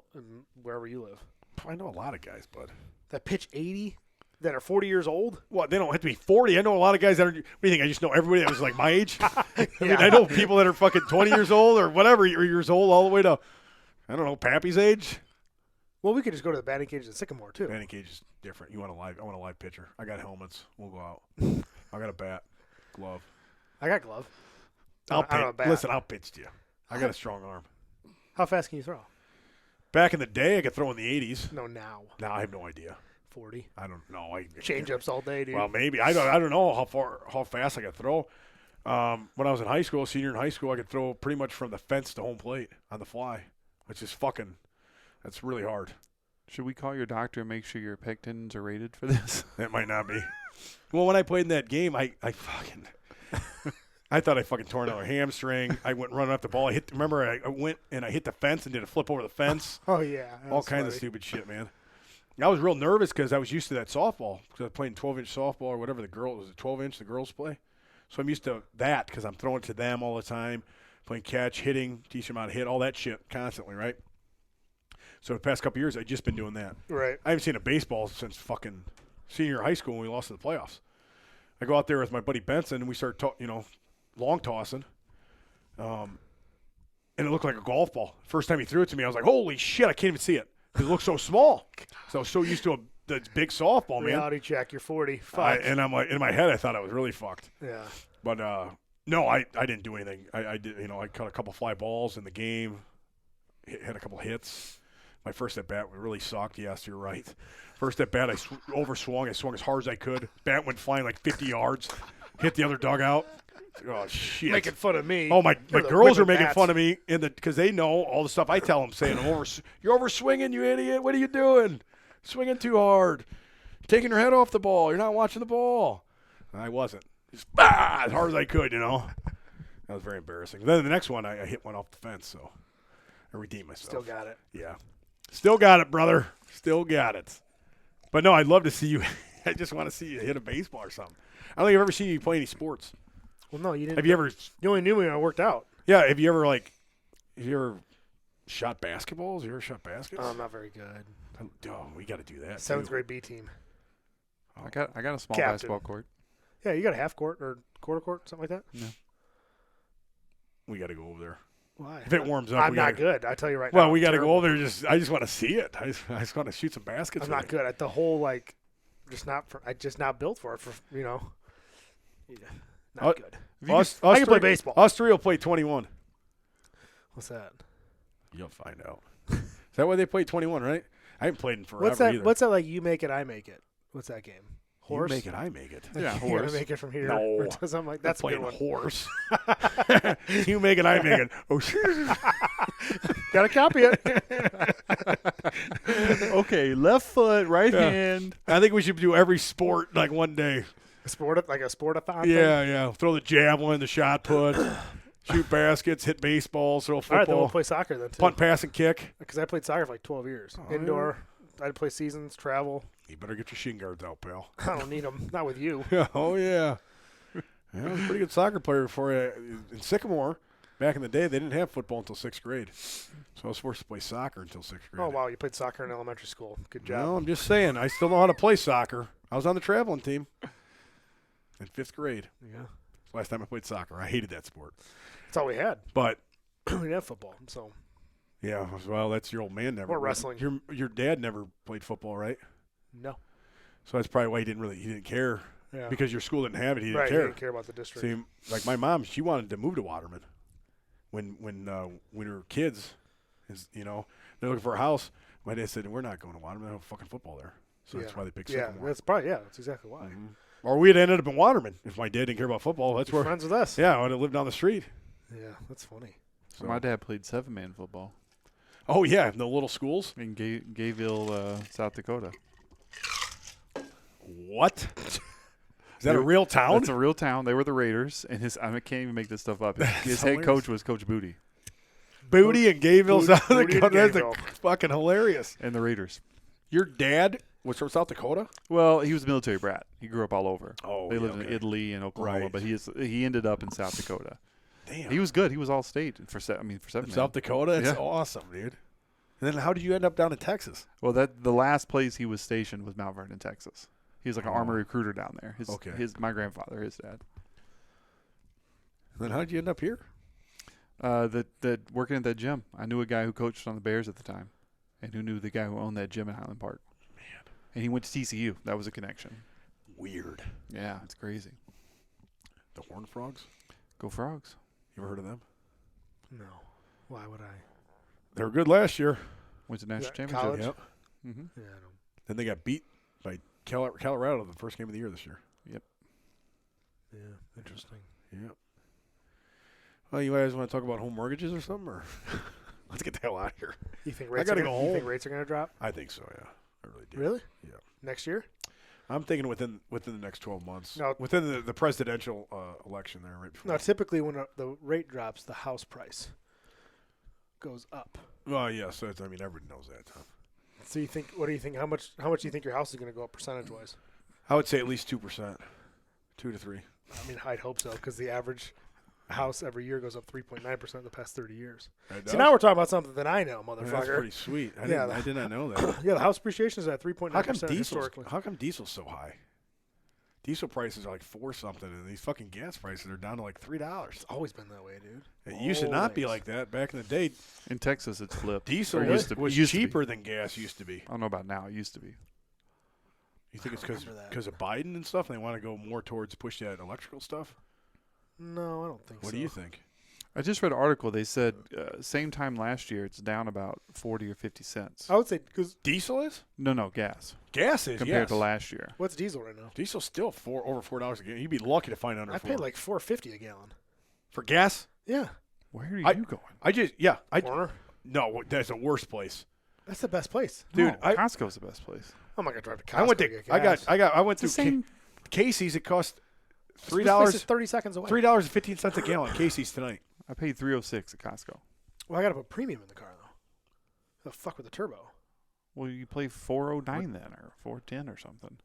wherever you live? I know a lot of guys, bud. That pitch 80? That are 40 years old? Well, they don't have to be 40. I know a lot of guys that are. What do you think? I just know everybody that was like my age. I mean, I know people that are fucking 20 years old or whatever years old, all the way to, I don't know, Pappy's age. Well, we could just go to the batting cage at Sycamore too. Batting cage is different. I want a live pitcher. I got helmets. We'll go out. I got a bat, glove. I got glove. Listen, I'll pitch to you. I got a strong arm. How fast can you throw? Back in the day, I could throw in the 80s. No, now. Now I have no idea. 40. I don't know. Change-ups all day, dude. Well, maybe. I don't know how fast I could throw. When I was in high school, senior in high school, I could throw pretty much from the fence to home plate on the fly, which is that's really hard. Should we call your doctor and make sure your pectins are rated for this? That might not be. Well, when I played in that game, I thought I fucking tore another hamstring. I went running up the ball. I went and I hit the fence and did a flip over the fence. Oh, yeah. All kinds of stupid shit, man. I was real nervous because I was used to that softball because I was playing 12-inch softball or whatever it was a 12-inch the girls play. So I'm used to that because I'm throwing to them all the time, playing catch, hitting, decent amount of hit, all that shit constantly, right? So the past couple of years, I've just been doing that. Right. I haven't seen a baseball since fucking senior year of high school when we lost in the playoffs. I go out there with my buddy Benson, and we start, long tossing. And it looked like a golf ball. First time he threw it to me, I was like, holy shit, I can't even see it. Because it looked so small. So I was so used to the big softball, man. Reality check, you're 40. Fuck. And I'm like, in my head, I thought I was really fucked. Yeah. But, no, I didn't do anything. I did, I caught a couple fly balls in the game, had a couple hits. My first at bat really sucked. Yes, you're right. First at bat, I overswung. I swung as hard as I could. Bat went flying like 50 yards, hit the other dugout. Oh, shit. Making fun of me. Oh, my girls are making fun of me because they know all the stuff I tell them, saying, you're overswinging, you idiot. What are you doing? Swinging too hard. Taking your head off the ball. You're not watching the ball. I wasn't. Just as hard as I could, That was very embarrassing. Then the next one, I hit one off the fence, so I redeemed myself. Still got it. Yeah. Still got it, brother. Still got it. But, no, I'd love to see you. I just want to see you hit a baseball or something. I don't think I've ever seen you play any sports. Well, no, you didn't. Have you ever? You only knew me when I worked out. Yeah. Have you ever shot basketballs? You ever shot baskets? I'm not very good. Oh, we got to do that. 7th too. grade B team. I got a small Captain. basketball court. Yeah, you got a half court or quarter court, something like that? No. We got to go over there. Why? If it warms up, I'm not good. I tell you right now. Well, we got to go over there. I just want to see it. I just want to shoot some baskets. I'm not good at the whole I just not built for it. Yeah, not good. I can play baseball. Us three will play 21. What's that? You'll find out. Is that why they play 21, right? I haven't played in forever either. What's that like? You make it, I make it. What's that game? Horse. You make it, I make it. Yeah, horse. You gotta make it from here. No. Or something like that's a good playing one. horse. You make it, I make it. Oh, Gotta copy it. Okay, left foot, right hand. I think we should do every sport like one day. A sportathon. Yeah. Throw the javelin, the shot put, shoot baskets, hit baseballs, throw All right, then football, we'll play soccer then too. punt, pass, and kick. Because I played soccer for like 12 years. Indoor. I'd play seasons, travel. You better get your shin guards out, pal. I don't need them. Not with you. Oh, yeah. I was a pretty good soccer player before in Sycamore. Back in the day, they didn't have football until 6th grade. So I was forced to play soccer until 6th grade. Oh, wow. You played soccer in elementary school. Good job. No, I'm just saying. I still know how to play soccer. I was on the traveling team in 5th grade. Yeah. Last time I played soccer. I hated that sport. That's all we had. But we didn't have football. So. yeah, well, that's your old man never. Or wrestling. Your dad never played football, right? No. So that's probably why he didn't care. Yeah. Because your school didn't have it, he didn't Right, care. he didn't care about the district. See, like my mom, she wanted to move to Waterman when we were kids. They're looking for a house. My dad said, "We're not going to Waterman. They have fucking football there." So that's why they picked Sycamore. That's exactly why. Mm-hmm. Or we'd ended up in Waterman if my dad didn't care about football. That's where. Friends with us. Yeah, I would have lived down the street. Yeah, that's funny. So. My dad played 7-man football Oh yeah, in the little schools. in Gayville, South Dakota. What? Is that a real town? It's a real town. They were the Raiders, and I can't even make this stuff up. His head hilarious. coach was Coach Booty Booty in Gayville, South Booty in Dakota. That's Gayville. fucking hilarious. and the Raiders. Your dad was from South Dakota? Well, he was a military brat. He grew up all over. Oh, they yeah, lived in okay. Italy and Oklahoma, Right. but he ended up in South Dakota. Damn. He was good. He was all state for 7 South Dakota? That's Yeah. awesome, dude. And then how did you end up down in Texas? Well, the last place he was stationed was Mount Vernon, Texas. He was like an Oh. army recruiter down there. Okay. My grandfather, his dad. And then how did you end up here? That working at that gym. I knew a guy who coached on the Bears at the time, and who knew the guy who owned that gym in Highland Park. Man. And he went to TCU. That was a connection. Weird. Yeah, it's crazy. The Horned Frogs? Go Frogs. You ever heard of them? No. Why would I? They were good last year. Went to national that championship. college? Yep. Mm-hmm. Yeah, I don't. Then they got beat by Colorado the first game of the year this year. Yeah, interesting. Yep. Well, you guys want to talk about home mortgages or something? Or let's get the hell out of here. You think I rates? gotta are go gonna, You think home. rates are going to drop? I think so, yeah. I really do. Really? Yeah. Next year? I'm thinking within the next 12 months. No. Within the presidential election there, right before. No. Typically, when the rate drops, the house price goes up. Well, yes. I mean, everybody knows that, Tom. So you think? What do you think? How much do you think your house is going to go up percentage wise? I would say at least 2%. 2 to 3. I mean, I'd hope so because the average house every year goes up 3.9% in the past 30 years. Right, See, now we're talking about something that I know, that's motherfucker. pretty sweet. I Yeah, did not know that. Yeah, the house appreciation is at 3.9% historically. How come diesel's so high? Diesel prices are like 4 something, and these fucking gas prices are down to like $3. It's always been that way, dude. It used to not be Always. like that back in the day. In Texas, it's flipped. Diesel Or was used to be. cheaper than gas used to be. I don't know about now. It used to be. You think it's remember that. because of Biden and stuff? And they want to go more towards push that electrical stuff. No, I don't think so. What do you think? I just read an article. They said same time last year, it's down about 40 or 50 cents. I would say because Diesel is? No, gas Gas is compared yes. to last year. what's diesel right now? Diesel's still over $4 a gallon. You'd be lucky to find under I $4 paid like $4.50 a gallon. for gas. Yeah, Where are you I- going? corner. No, that's the worst place, That's the best place. dude. No, Costco's the best place. I'm not gonna drive to Costco. I went to to get gas. I went It's through the same. Casey's. It cost This place is $3 30 seconds away. $3.15 a gallon. Casey's tonight. I paid $3.06 at Costco. Well, I gotta put premium in the car though. The fuck with the turbo. Well, you play 409 then, or 410 or something.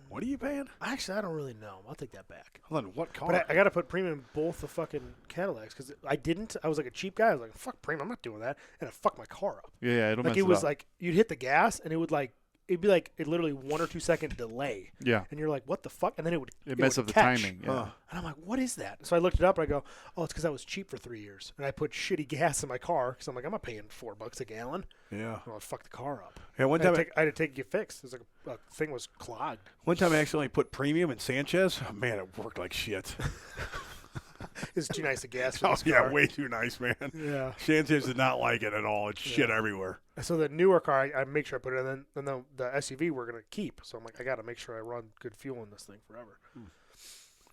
What are you paying? Actually, I don't really know. I'll take that back. Hold on, what car? But I got to put premium in both the fucking Cadillacs because I didn't. I was like a cheap guy. I was like, fuck premium. I'm not doing that. And it fucked my car up. Yeah, it'll Like mess it was up. like you'd hit the gas and it would like it'd be like it literally 1 or 2 second delay. Yeah, And you're like, what the fuck? And then it messes up would the catch. timing. Yeah. Huh. And I'm like, what is that? So I looked it up and I go, oh, it's because I was cheap for 3 years and I put shitty gas in my car because I'm like, I'm not paying $4 a gallon. Yeah. Oh, I fucked the car up. Yeah. One I had, time, to take it get fixed. It was like a thing was clogged. I accidentally put premium in Sanchez. Oh, man, it worked like shit. It's too nice of gas for Oh this yeah, car. way too nice, man. Yeah. Sanchez did not like it at all. It's shit everywhere. So the newer car, I make sure I put it in. And then the SUV we're going to keep. So I'm like, I got to make sure I run good fuel in this thing forever.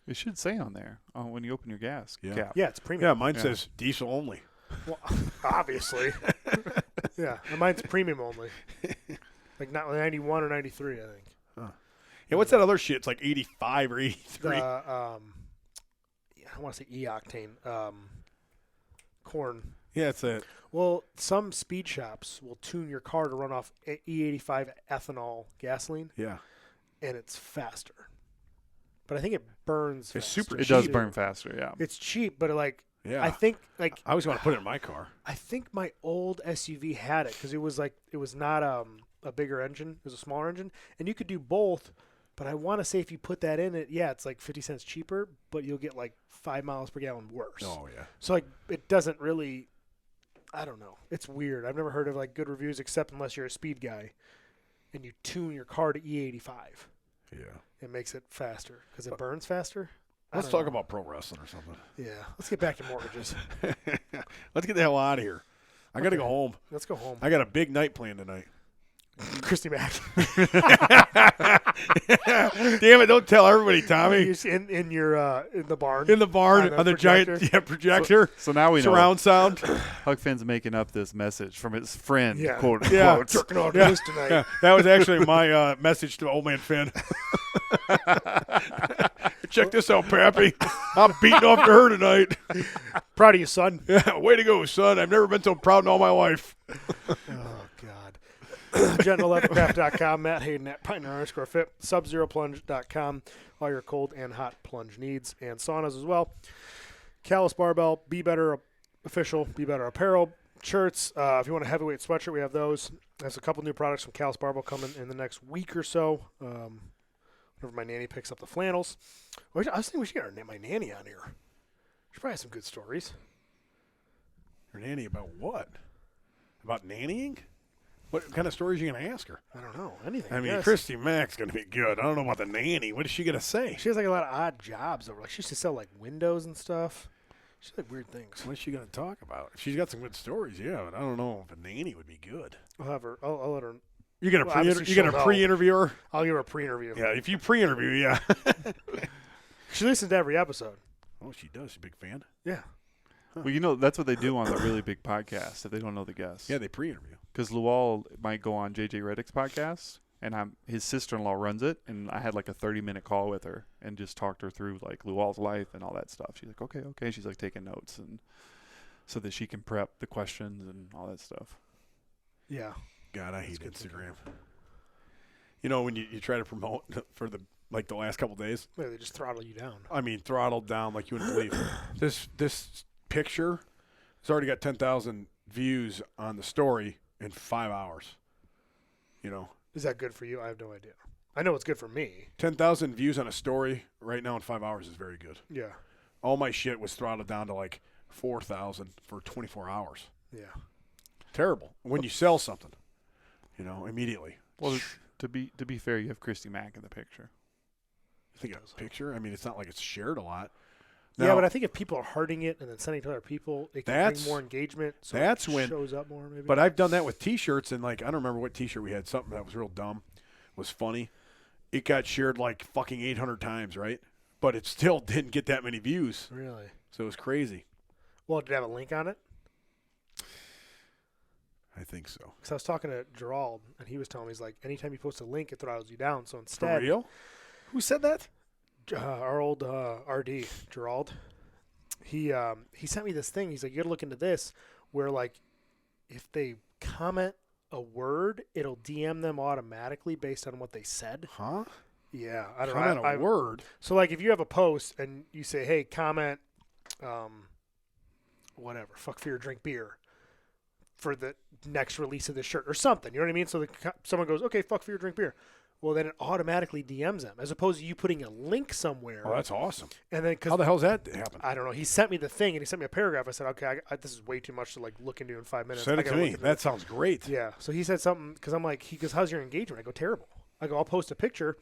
It should say on there when you open your gas Yeah. cap. Yeah, it's premium. Yeah, mine Yeah. says diesel only. Well, obviously. Yeah, and mine's premium only. Like not 91 or 93, I think. Yeah, what's that other shit? It's like 85 or 83. The I want to say E-octane corn. Yeah, it's a. Well, some speed shops will tune your car to run off E85 ethanol gasoline, Yeah. and it's faster. But I think it burns. It's faster. super It does cheap. burn faster. Yeah. It's cheap, but Yeah. I think I always want to put it in my car. I think my old SUV had it because it was not a bigger engine. It was a smaller engine, and you could do both. But I want to say if you put that in it, yeah, it's like 50 cents cheaper, but you'll get like 5 miles per gallon worse. Oh yeah. So like it doesn't really. I don't know. It's weird. I've never heard of like good reviews except unless you're a speed guy, and you tune your car to E85. Yeah. It makes it faster because it burns faster. Let's talk about pro wrestling or something. Yeah, let's get back to mortgages. Let's get the hell out of here. I got to Okay. go home. Let's go home. I got a big night planned tonight. Christy Mack. Damn it! Don't tell everybody, Tommy. in your in the barn. In the barn on the projector. giant projector. So now we know. Surround sound. Huck Finn's making up this message from his friend. Yeah. Quote, Yeah. quotes. Jerking on Yeah. this tonight. Yeah, that was actually my message to old man Finn. Check this out, Pappy. I'm beating off to her tonight. Proud of you, son. Yeah, way to go, son. I've never been so proud in all my life. Oh, God. GentleLeathercraft.com, Matt Hayden at Pioneer_Fit, SubZeroPlunge.com, all your cold and hot plunge needs, and saunas as well. Callus Barbell, Be Better Official, Be Better Apparel, shirts. If you want a heavyweight sweatshirt, we have those. There's a couple new products from Callus Barbell coming in the next week or so. Whenever my nanny picks up the flannels. I was thinking we should get my nanny on here. She probably has some good stories. Your nanny about what? About nannying? What kind of stories are you going to ask her? I don't know. Anything. I mean, guess. Christy Mack's going to be good. I don't know about the nanny. What is she going to say? She has like a lot of odd jobs over. Like she used to sell like windows and stuff. She's like weird things. What is she going to talk about? She's got some good stories, yeah, but I don't know if a nanny would be good. I'll have her. I'll let her. You're going Well, obviously she'll know. pre-interview her? I'll give her a pre-interview. Yeah, if you pre-interview, yeah. She listens to every episode. Oh, she does. She's a big fan. Yeah. Well, you know, that's what they do on the really big podcasts if they don't know the guests. Yeah, they pre-interview. Because Lual might go on JJ Reddick's podcast, and his sister-in-law runs it, and I had like a 30-minute call with her and just talked her through like Lual's life and all that stuff. She's like, okay. She's like taking notes and so that she can prep the questions and all that stuff. Yeah. God, I hate Instagram. You know, when you try to promote for the last couple days, Maybe they just throttle you down. I mean, throttled down like you wouldn't believe. This picture has already got 10,000 views on the story in 5 hours. You know, Is that good for you? I have no idea. I know it's good for me. 10,000 views on a story right now in 5 hours is very good. Yeah. All my shit was throttled down to like 4,000 for 24 hours. Yeah. Terrible. When you sell something, you know, immediately. Well, to be fair, you have Christy Mack in the picture. I think a picture. I mean, it's not like it's shared a lot. Yeah, Now, but I think if people are hearting it and then sending it to other people, it can bring more engagement. So that's it when- shows up more. Maybe. But I've done that with T-shirts, and like I don't remember what T-shirt we had. Something that was real dumb, was funny. It got shared like fucking 800 times, right? But it still didn't get that many views, Really? so it was crazy. Well, did it have a link on it? I think so. Because I was talking to Gerald, and he was telling me, he's like, anytime you post a link, it throttles you down. So For instead, real? Who said that? Our old RD, Gerald, he sent me this thing. He's like, you got to look into this, where like if they comment a word, it'll DM them automatically based on what they said. Huh? Yeah, I don't Comment know. a word. So like if you have a post and you say, hey, comment, whatever, fuck fear, drink beer, for the next release of this shirt or something, you know what I mean? So someone goes, okay, fuck fear, drink beer. Well, then it automatically DMs them, as opposed to you putting a link somewhere. Oh, that's awesome. And then How the hell's that happen? I don't know. He sent me the thing, and he sent me a paragraph. I said, okay, this is way too much to like look into in 5 minutes. Send I it to gotta look me. into That sounds great. yeah. So he said something, because I'm like, he goes, how's your engagement? I go, terrible. I go, I'll post a picture.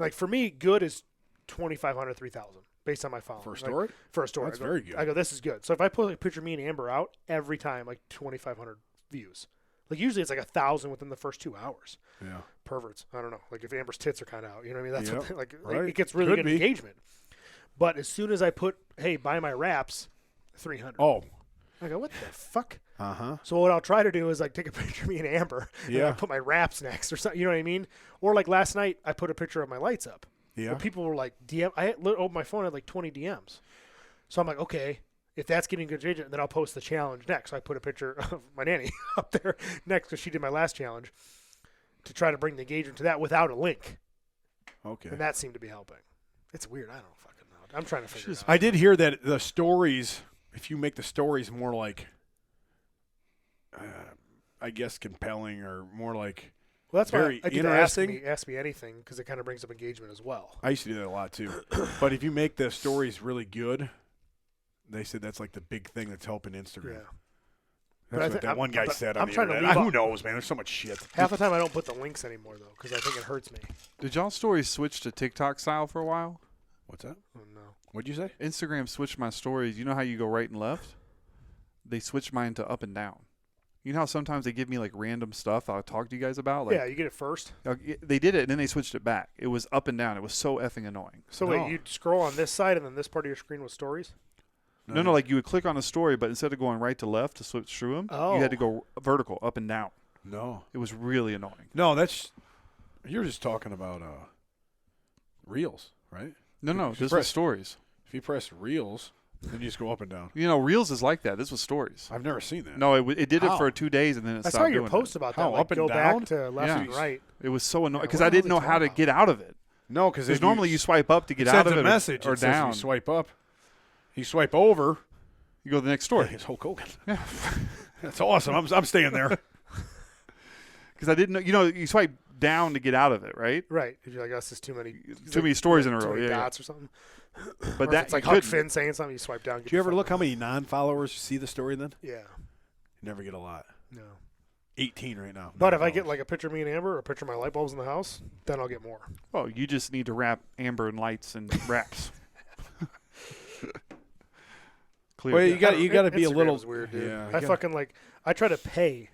Like for me, good is 2,500, 3,000 based on my following. For a Like, story? for a story. That's I go, very good. I go, this is good. So if I put a picture of me and Amber out every time, like 2,500 views. Like usually it's like 1,000 within the first 2 hours. Yeah. Perverts. I don't know. Like if Amber's tits are kind of out, you know what I mean? That's Yep. what like Right. it gets really Could good be. engagement. But as soon as I put, hey, buy my wraps, 300. Oh. I go, what the fuck? Uh-huh. So what I'll try to do is like take a picture of me and Amber, and Yeah. I put my wraps next or something. You know what I mean? Or like last night, I put a picture of my lights up. Yeah. Well, people were like DM. I opened my phone, I had like 20 DMs. So I'm like, okay, if that's getting good engagement, then I'll post the challenge next. So I put a picture of my nanny up there next because she did my last challenge to try to bring the engagement to that without a link, Okay. and that seemed to be helping. It's weird. I don't fucking know. I'm trying to figure it out. I did hear that the stories, if you make the stories more like, I guess, compelling or more like, Well, that's very why I did interesting. Ask me anything, because it kind of brings up engagement as well. I used to do that a lot too. But if you make the stories really good, they said that's like the big thing that's helping Instagram. Yeah. But I That's what think- that one guy but said I'm on the trying to internet. leave Who out- knows, man? There's so much shit. Half the time I don't put the links anymore though, because I think it hurts me. Did y'all stories switch to TikTok style for a while? What's that? Oh no. What'd you say? Instagram switched my stories. You know how you go right and left? They switched mine to up and down. You know how sometimes they give me like random stuff I'll talk to you guys about? Like, Yeah, you get it first. They did it, and then they switched it back. It was up and down. It was so effing annoying. So wait, you'd scroll on this side, and then this part of your screen was stories? No, like you would click on a story, but instead of going right to left to switch through them, you had to go vertical, up and down. No. It was really annoying. No, you're just talking about Reels, right? No, this was stories. If you press Reels, then you just go up and down. You know, Reels is like that. This was stories. I've never seen that. No, it did it How? for 2 days, and then it I stopped saw your doing post it. about How, that. Like, up and go down? back to left and right. It was so annoying What because the I hell didn't are know they how to talking get out of it. No, because Because normally you swipe up to get it out sends of a it message. or It says down. you swipe up. You swipe over. You go to the next story. It's Hulk Hogan. Yeah. That's awesome. I'm staying there. Because I didn't know. You know, you swipe down to get out of it, right? Right. If you're like, this is too many stories in a too row. many Yeah, dots or something. But Or that it's like you Huck couldn't. Finn saying something, you swipe down. Do you ever look how many non-followers see the story then? Yeah. You never get a lot. No. 18 right now. But if I get non-followers. like a picture of me and Amber or a picture of my light bulbs in the house, then I'll get more. Well, you just need to wrap amber and lights and wraps. Clear. Well, you got to be a Instagram little is weird, dude. Yeah, I fucking like. I try to pay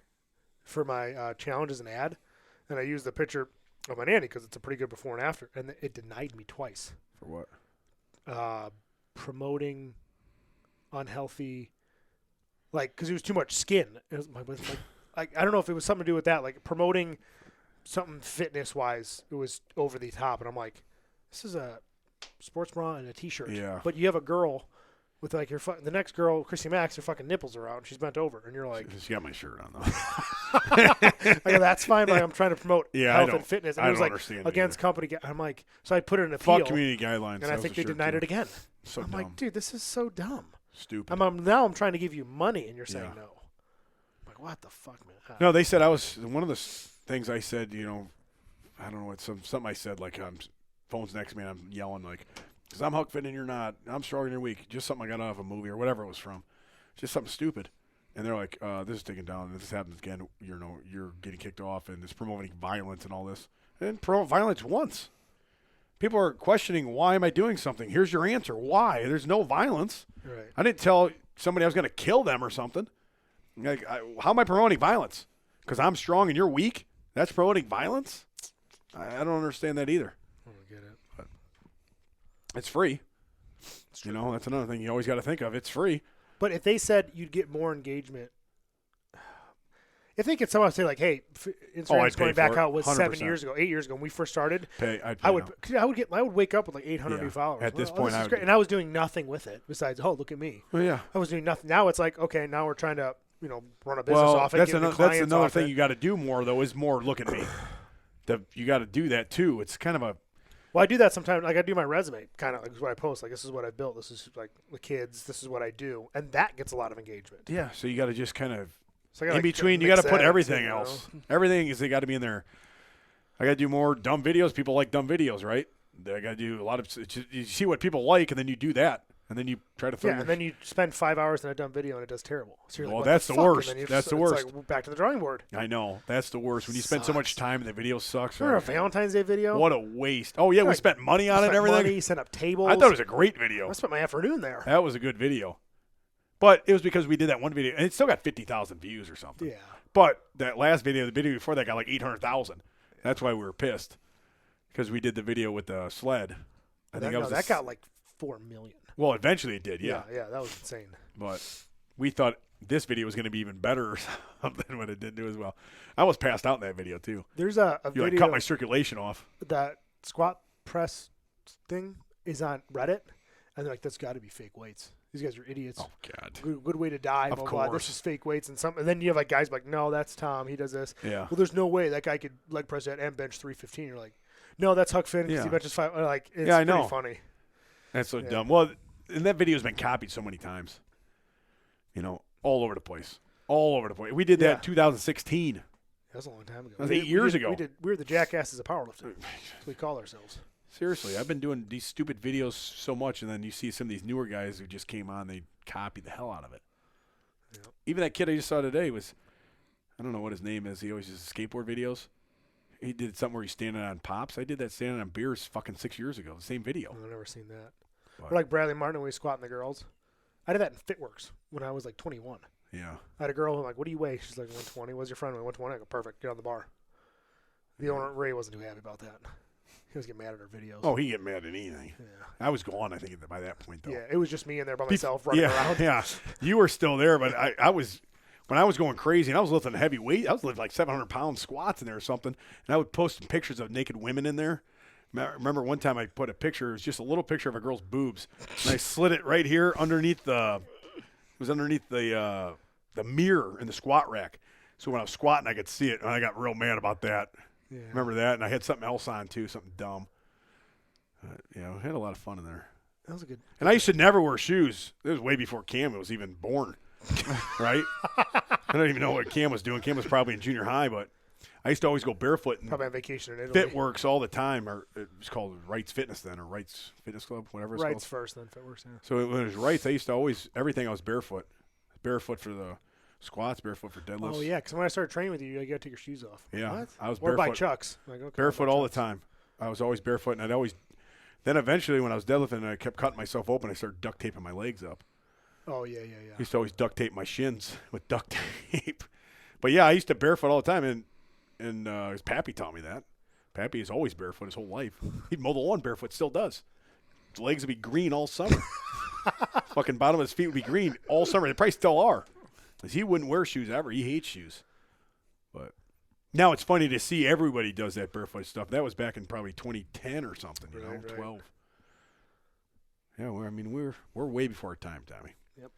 for my challenge as an ad, and I use the picture of my nanny because it's a pretty good before and after, and it denied me twice. For what? Promoting unhealthy, like, because it was too much skin. It was like I don't know if it was something to do with that, like promoting something fitness wise. It was over the top, and I'm like, this is a sports bra and a t-shirt. Yeah. But you have a girl with like the next girl, Christy Mack, her fucking nipples are out, and she's bent over, and you're like, She got my shirt on though. like, that's fine, but I'm trying to promote Yeah, I health don't- and fitness. And I it was don't like understand it against either. company. I'm like, so I put it in an appeal, Fuck community guidelines. and I That was think a they shirt, denied too. it again. So I'm dumb. like, dude, this is so dumb. Stupid. Now I'm trying to give you money, and you're saying Yeah. no. I'm like, what the fuck, man? No, they said I was one of the things I said. You know, I don't know what something I said. Like, phone's next to me, and I'm yelling like, "Cause I'm Huck Finn and you're not. I'm strong and you're weak." Just something I got out of a movie or whatever it was from. Just something stupid. And they're like, "This is taken down. If this happens again, you're getting kicked off, and it's promoting violence and all this." And promote violence once. People are questioning, why am I doing something? Here's your answer. Why? There's no violence. Right. I didn't tell somebody I was going to kill them or something. Like, how am I promoting violence? Because I'm strong and you're weak? That's promoting violence? I don't understand that either. I don't get it. But it's free. You know, that's another thing you always got to think of. It's free. But if they said you'd get more engagement, if they could somehow say like, "Hey, Instagram's I'd pay going back for it. out was 7 100%. years ago, 8 years ago when we first started," I'd pay I would now. I would wake up with like 800 Yeah. new followers. At this Well, point, this I is would great. be- And I was doing nothing with it besides, oh, look at me. Well, yeah. I was doing nothing. Now it's like, okay, now we're trying to run a business Well, off it. that's get new another clients thing off it. you got to do more, though, is more look at me. You got to do that, too. It's kind of a Well, I do that sometimes. Like I do my resume, kind of like what I post. Like this is what I built. This is like the kids. This is what I do, and that gets a lot of engagement. yeah. So you got to just kind of So I gotta, in like, between. You mix got to put that everything too, you know? else. Everything is they got to be in there. I got to do more dumb videos. People like dumb videos, right? I got to do a lot of. You see what people like, and then you do that, and then you try to. Throw Yeah, and then you spend 5 hours in a dumb video and it does terrible. So you're like, Well, what that's the the fuck? worst. And then That's the it's worst. like back to the drawing board. I know that's the worst when you spend so much Sucks. time and the video sucks. Remember a Valentine's Day video? What a waste! Oh yeah, we Like, spent money on it and Spent everything. Money, set up tables. I thought it was a great video. I spent my afternoon there. That was a good video, but it was because we did that one video and it still got 50,000 views or something. Yeah. But that last video, the video before that, got like 800,000. That's why we were pissed because we did the video with the sled. I think that got like 4 million. Well, eventually it did, yeah. Yeah, that was insane. But we thought this video was going to be even better or something when it didn't do as well. I almost passed out in that video too. There's a You like video cut my circulation off. that squat press thing is on Reddit, and they're like, that's got to be fake weights. These guys are idiots. Oh God. Good way to die. Of Blah, blah, blah. This course. is fake weights and then you have like guys like, no, that's Tom. He does this. Yeah. Well, there's no way that guy could leg press that and bench 315. You're like, no, that's Huck Finn because Yeah. he benches 5. Like, it's Yeah, I pretty know. funny. That's so Yeah. dumb. Well, and that video has been copied so many times. You know, all over the place. All over the place. We did that Yeah. in 2016. That was a long time ago. That was 8 years ago. We were the jackasses of powerlifting. That's what we call ourselves. Seriously, I've been doing these stupid videos so much, and then you see some of these newer guys who just came on, they copy the hell out of it. Yeah. Even that kid I just saw today was, I don't know what his name is. He always does skateboard videos. He did something where he's standing on pops. I did that standing on beers fucking 6 years ago. The same video. I've never seen that. What? Or like Bradley Martin when we squatting the girls. I did that in Fitworks when I was like 21. Yeah. I had a girl who I'm like, what do you weigh? She's like, 120. What's your friend weigh? 120. I go, perfect. Get on the bar. The owner, Ray, wasn't too happy about that. He was getting mad at our videos. Oh, he get mad at anything. Yeah. I was gone, I think, by that point, though. Yeah, it was just me in there by myself running around. Yeah, you were still there, but I was when I was going crazy and I was lifting heavy weight. I was lifting like 700-pound squats in there or something, and I would post some pictures of naked women in there. I remember one time I put a picture. It was just a little picture of a girl's boobs, and I slid it right here underneath the. It was underneath the mirror in the squat rack. So when I was squatting, I could see it, and I got real mad about that. Yeah. Remember that? And I had something else on too, something dumb. I had a lot of fun in there. That was a good. And I used to never wear shoes. It was way before Cam was even born, right? I don't even know what Cam was doing. Cam was probably in junior high, but I used to always go barefoot. And Probably on vacation in Italy. Fit Works all the time, or it was called Wrights Fitness then, or Wrights Fitness Club, whatever it's Rights called. first, then Fit Works. Yeah. So when it was Wrights, I used to always, everything I was barefoot. Barefoot for the squats, barefoot for deadlifts. Oh, yeah, because when I started training with you, you got to take your shoes off. Yeah, What? I was Or by barefoot. Chucks. Like, okay, Barefoot by all the Chucks. time. I was always barefoot, and I'd always. Then eventually, when I was deadlifting and I kept cutting myself open, I started duct taping my legs up. Oh, yeah. I used to always duct tape my shins with duct tape. But yeah, I used to barefoot all the time, and his Pappy taught me that. Pappy is always barefoot his whole life. He'd mow the lawn barefoot, still does. His legs would be green all summer. Fucking bottom of his feet would be green all summer. They probably still are. Because he wouldn't wear shoes ever. He hates shoes. But now it's funny to see everybody does that barefoot stuff. That was back in probably 2010 or something, Right. 12. Yeah, we're way before our time, Tommy. Yep.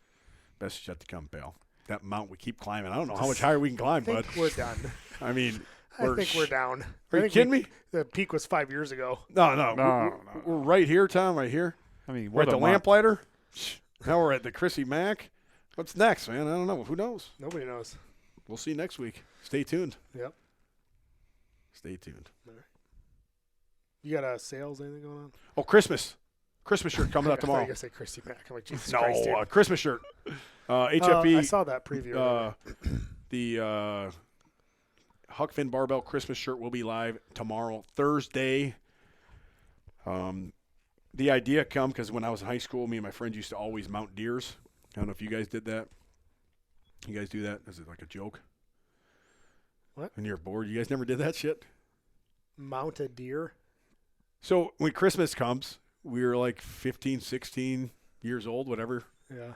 Best yet to come, pal. That mountain we keep climbing. I don't know how much higher we can climb, I bud. think we're done. I mean, I think we're down. Are you kidding me? The peak was 5 years ago. No. We're right here, Tom, right here. I mean, We're at what the a month. Lamplighter. Now we're at the Christy Mack. What's next, man? I don't know. Who knows? Nobody knows. We'll see next week. Stay tuned. Yep. Stay tuned. You got sales, anything going on? Oh, Christmas shirt coming out I thought you tomorrow. were going to say Christy Mack. I'm like, Jesus Christ, dude. No, Christmas shirt. HFB. I saw that preview. The Huck Finn Barbell Christmas shirt will be live tomorrow, Thursday. The idea come because when I was in high school, me and my friends used to always mount deers. I don't know if you guys did that. You guys do that? Is it like a joke? What? When you're bored, you guys never did that shit? Mount a deer? So when Christmas comes, we were like 15, 16 years old, whatever, Yeah.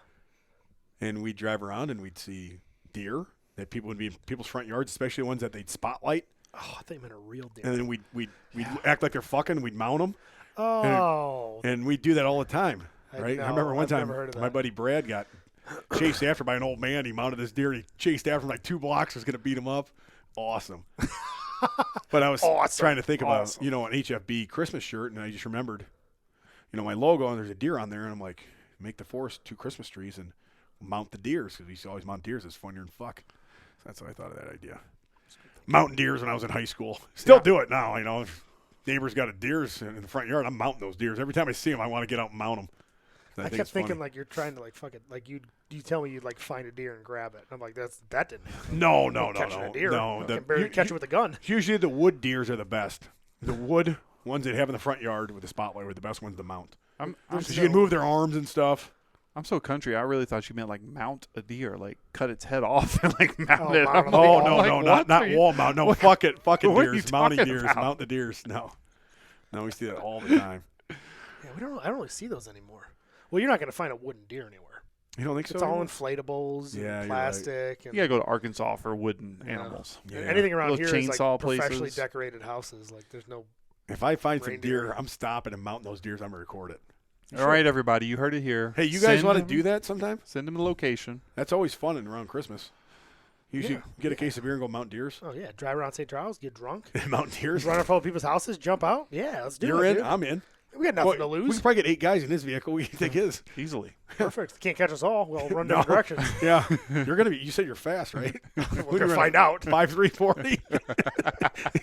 and we'd drive around and we'd see deer that people would be in people's front yards, especially the ones that they'd spotlight. Oh, I thought you meant a real deer. And then we'd act like they're fucking. We'd mount them, Oh. and we'd do that all the time, I right? know. I remember one I've time never heard of my that. buddy Brad got chased after by an old man. He mounted this deer. And he chased after him like 2 blocks. Was going to beat him up. Awesome. But I was trying to think about an HFB Christmas shirt, and I just remembered, my logo, and there's a deer on there, and I'm like, make the forest 2 Christmas trees and mount the deers, because we used to always mount deers. It's funnier than fuck. So that's how I thought of that idea. Mounting deers when I was in high school. Still do it now, If neighbors got a deers in the front yard, I'm mounting those deers. Every time I see them, I want to get out and mount them. I kept thinking like you're trying to like fucking like you tell me you'd like find a deer and grab it. I'm like that didn't happen. No. Catching a deer. No, You can barely catch it with a gun. Usually the wood deers are the best. The wood ones that have in the front yard with the spotlight are the best ones to mount. Because you can move their arms and stuff. I'm so country. I really thought you meant like mount a deer, like cut its head off and like mount it. mount I'm it. like, Oh, I'm no, like, no, what not are you- wall mount. No, fucking what are you deers, mounting talking deers, about? mount the deers. No, we see that all the time. Yeah, I don't really see those anymore. Well, you're not going to find a wooden deer anywhere. You don't think so? It's all anymore? inflatables Yeah, you're and right. plastic. And You gotta go to Arkansas for wooden animals. Yeah. anything around Little here is like chainsaw professionally places. decorated houses. Like there's no. If I find some Reindeer. deer, I'm stopping and mounting those deers. I'm gonna record it. All right, everybody, you heard it here. Hey, you guys Send want to them- do that sometime? Send them the location. That's always fun and around Christmas. You should get a case of beer and go mount deers. Oh yeah, drive around St. Charles, get drunk, Mount deers. run up all people's houses, jump out. Yeah, let's do You're it. in. Dude. I'm in. We got nothing to We lose. could probably get 8 guys in this vehicle. What do you think his? Easily. Perfect. Can't catch us all. We'll run different directions. Yeah, you're gonna be. You said you're fast, right? We're gonna find out. 5'3", 40.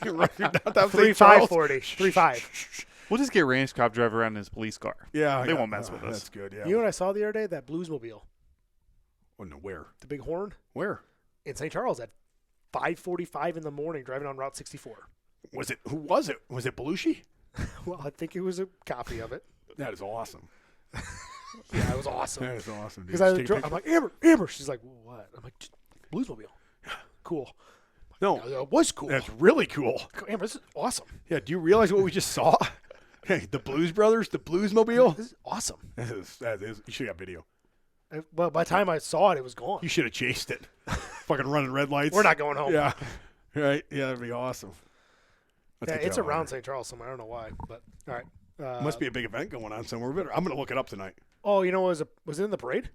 You run through downtown 3 St. 5 Charles. 40. 3 5. We'll just get range cop drive around in his police car. Yeah, They won't mess with us. That's good. Yeah. You know what I saw the other day? That Bluesmobile, Oh, no, where? the big horn Where in St. Charles at 5:45 in the morning, driving on Route 64. was it? Who was it? Was it Belushi? Well, I think it was a copy of it. That is awesome. Yeah, it was awesome. That is awesome, dude. Because Just take a I'm picture. like, Amber. She's like, what? I'm like, Bluesmobile. Cool. No, It was cool. that's really cool. Amber, this is awesome. Yeah, do you realize what we just saw? Hey, the Blues Brothers, the Bluesmobile. This is awesome. That is. You should have video. Well, by the time I saw it, it was gone. You should have chased it. Fucking running red lights. We're not going home. Yeah. Right. Yeah, that'd be awesome. Let's Yeah, get it's that one. around St. Charles somewhere. I don't know why, but all right. Must be a big event going on somewhere. I'm going to look it up tonight. Oh, you know, was it in the parade?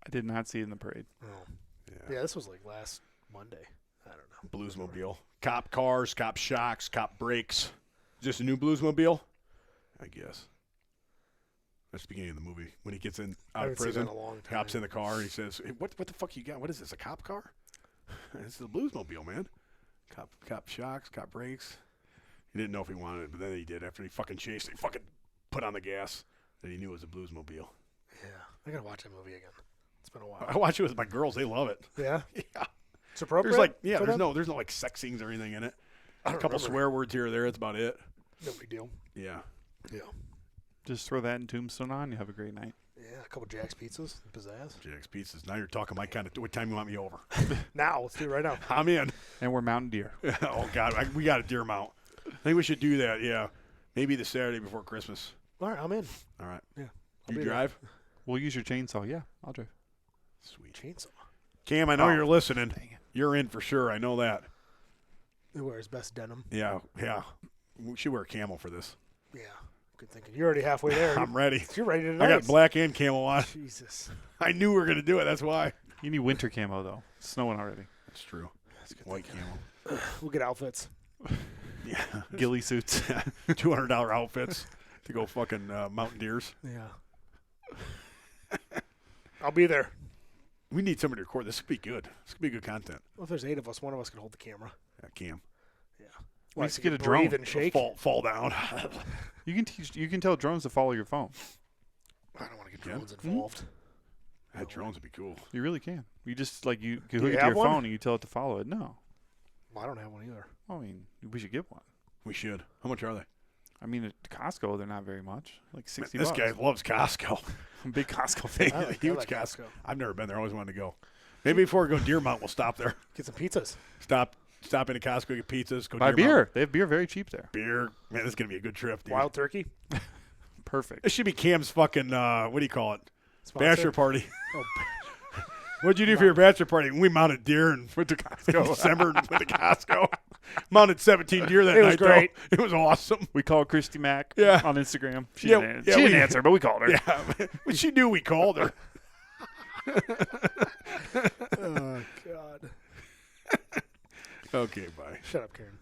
I did not see it in the parade. Oh, yeah. This was like last Monday. I don't know. Bluesmobile. Cop cars, cop shocks, cop brakes. Is this a new Bluesmobile? I guess. That's the beginning of the movie when he gets in I out of haven't seen prison. that in a long time. Cops in the car. And he says, hey, "What the fuck you got? What is this? A cop car? It's the Bluesmobile, man. Cop shocks, cop brakes." He didn't know if he wanted it, but then he did after he fucking chased it. He fucking put on the gas. Then he knew it was a Bluesmobile. Yeah, I gotta watch that movie again. It's been a while. I watch it with my girls. They love it. Yeah, Yeah. it's appropriate. There's like for them? there's no like sex scenes or anything in it. I A don't couple remember. swear words here or there. That's about it. No big deal. Yeah. Yeah, Just throw that in Tombstone on. You have a great night. yeah. A couple Jack's pizzas, pizzazz. Jack's Pizzas. Now you're talking my kind of. What time you want me over? Now let's do it right now. I'm in. And we're Mountain Deer. Oh God, we got a deer mount. I think we should do that. Yeah, maybe the Saturday before Christmas. All right, I'm in. All right. Yeah, You be drive? We'll use your chainsaw. Yeah, I'll drive. Sweet. Chainsaw. Cam, I know Oh, you're listening. dang it. You're in for sure. I know that. Who wears best denim? Yeah. We should wear camel for this. Yeah, good thinking. You're already halfway there. I'm ready. You're ready tonight. I got black and camel on. Jesus. I knew we were gonna do it. That's why. You need winter camo though. It's snowing already. That's true. That's good. White camel. We'll get outfits. Yeah. Ghillie suits. $200 outfits to go fucking mountain deers. Yeah. I'll be there. We need somebody to record. This could be good. This could be good content. Well, if there's 8 of us, one of us can hold the camera. Yeah, Cam. Yeah. We Well, used to I get a can breathe drone. and shake. Fall down. You can tell drones to follow your phone. I don't want to get Yeah. drones involved. That drones would be cool. You really can. You just like you you hook it to have your one? phone and you tell it to follow it. No, Well, I don't have one either. I mean we should get one. We should. How much are they? I mean at Costco they're not very much, like $60. This guy loves Costco. I'm a big Costco fan. I like Huge Costco. Costco. I've never been there. I always wanted to go. Maybe before we go deer mount, we'll stop there. Get some pizzas. Stop in at Costco, get pizzas, go Buy deer beer. mount. They have beer very cheap there. Beer. Man, this is going to be a good trip, dude. Wild turkey. Perfect. This should be Cam's fucking, what do you call it? Sponsor. Bachelor party. Oh, What'd you do for your bachelor party? We mounted deer and went to Costco in December and went to Costco. Mounted 17 deer that It was night, great. though. It was awesome. We called Christy Mack Yeah. on Instagram. She Yeah, didn't, yeah, she didn't we- answer, but we called her. Yeah. But she knew we called her. oh God. Okay, bye. Shut up, Karen.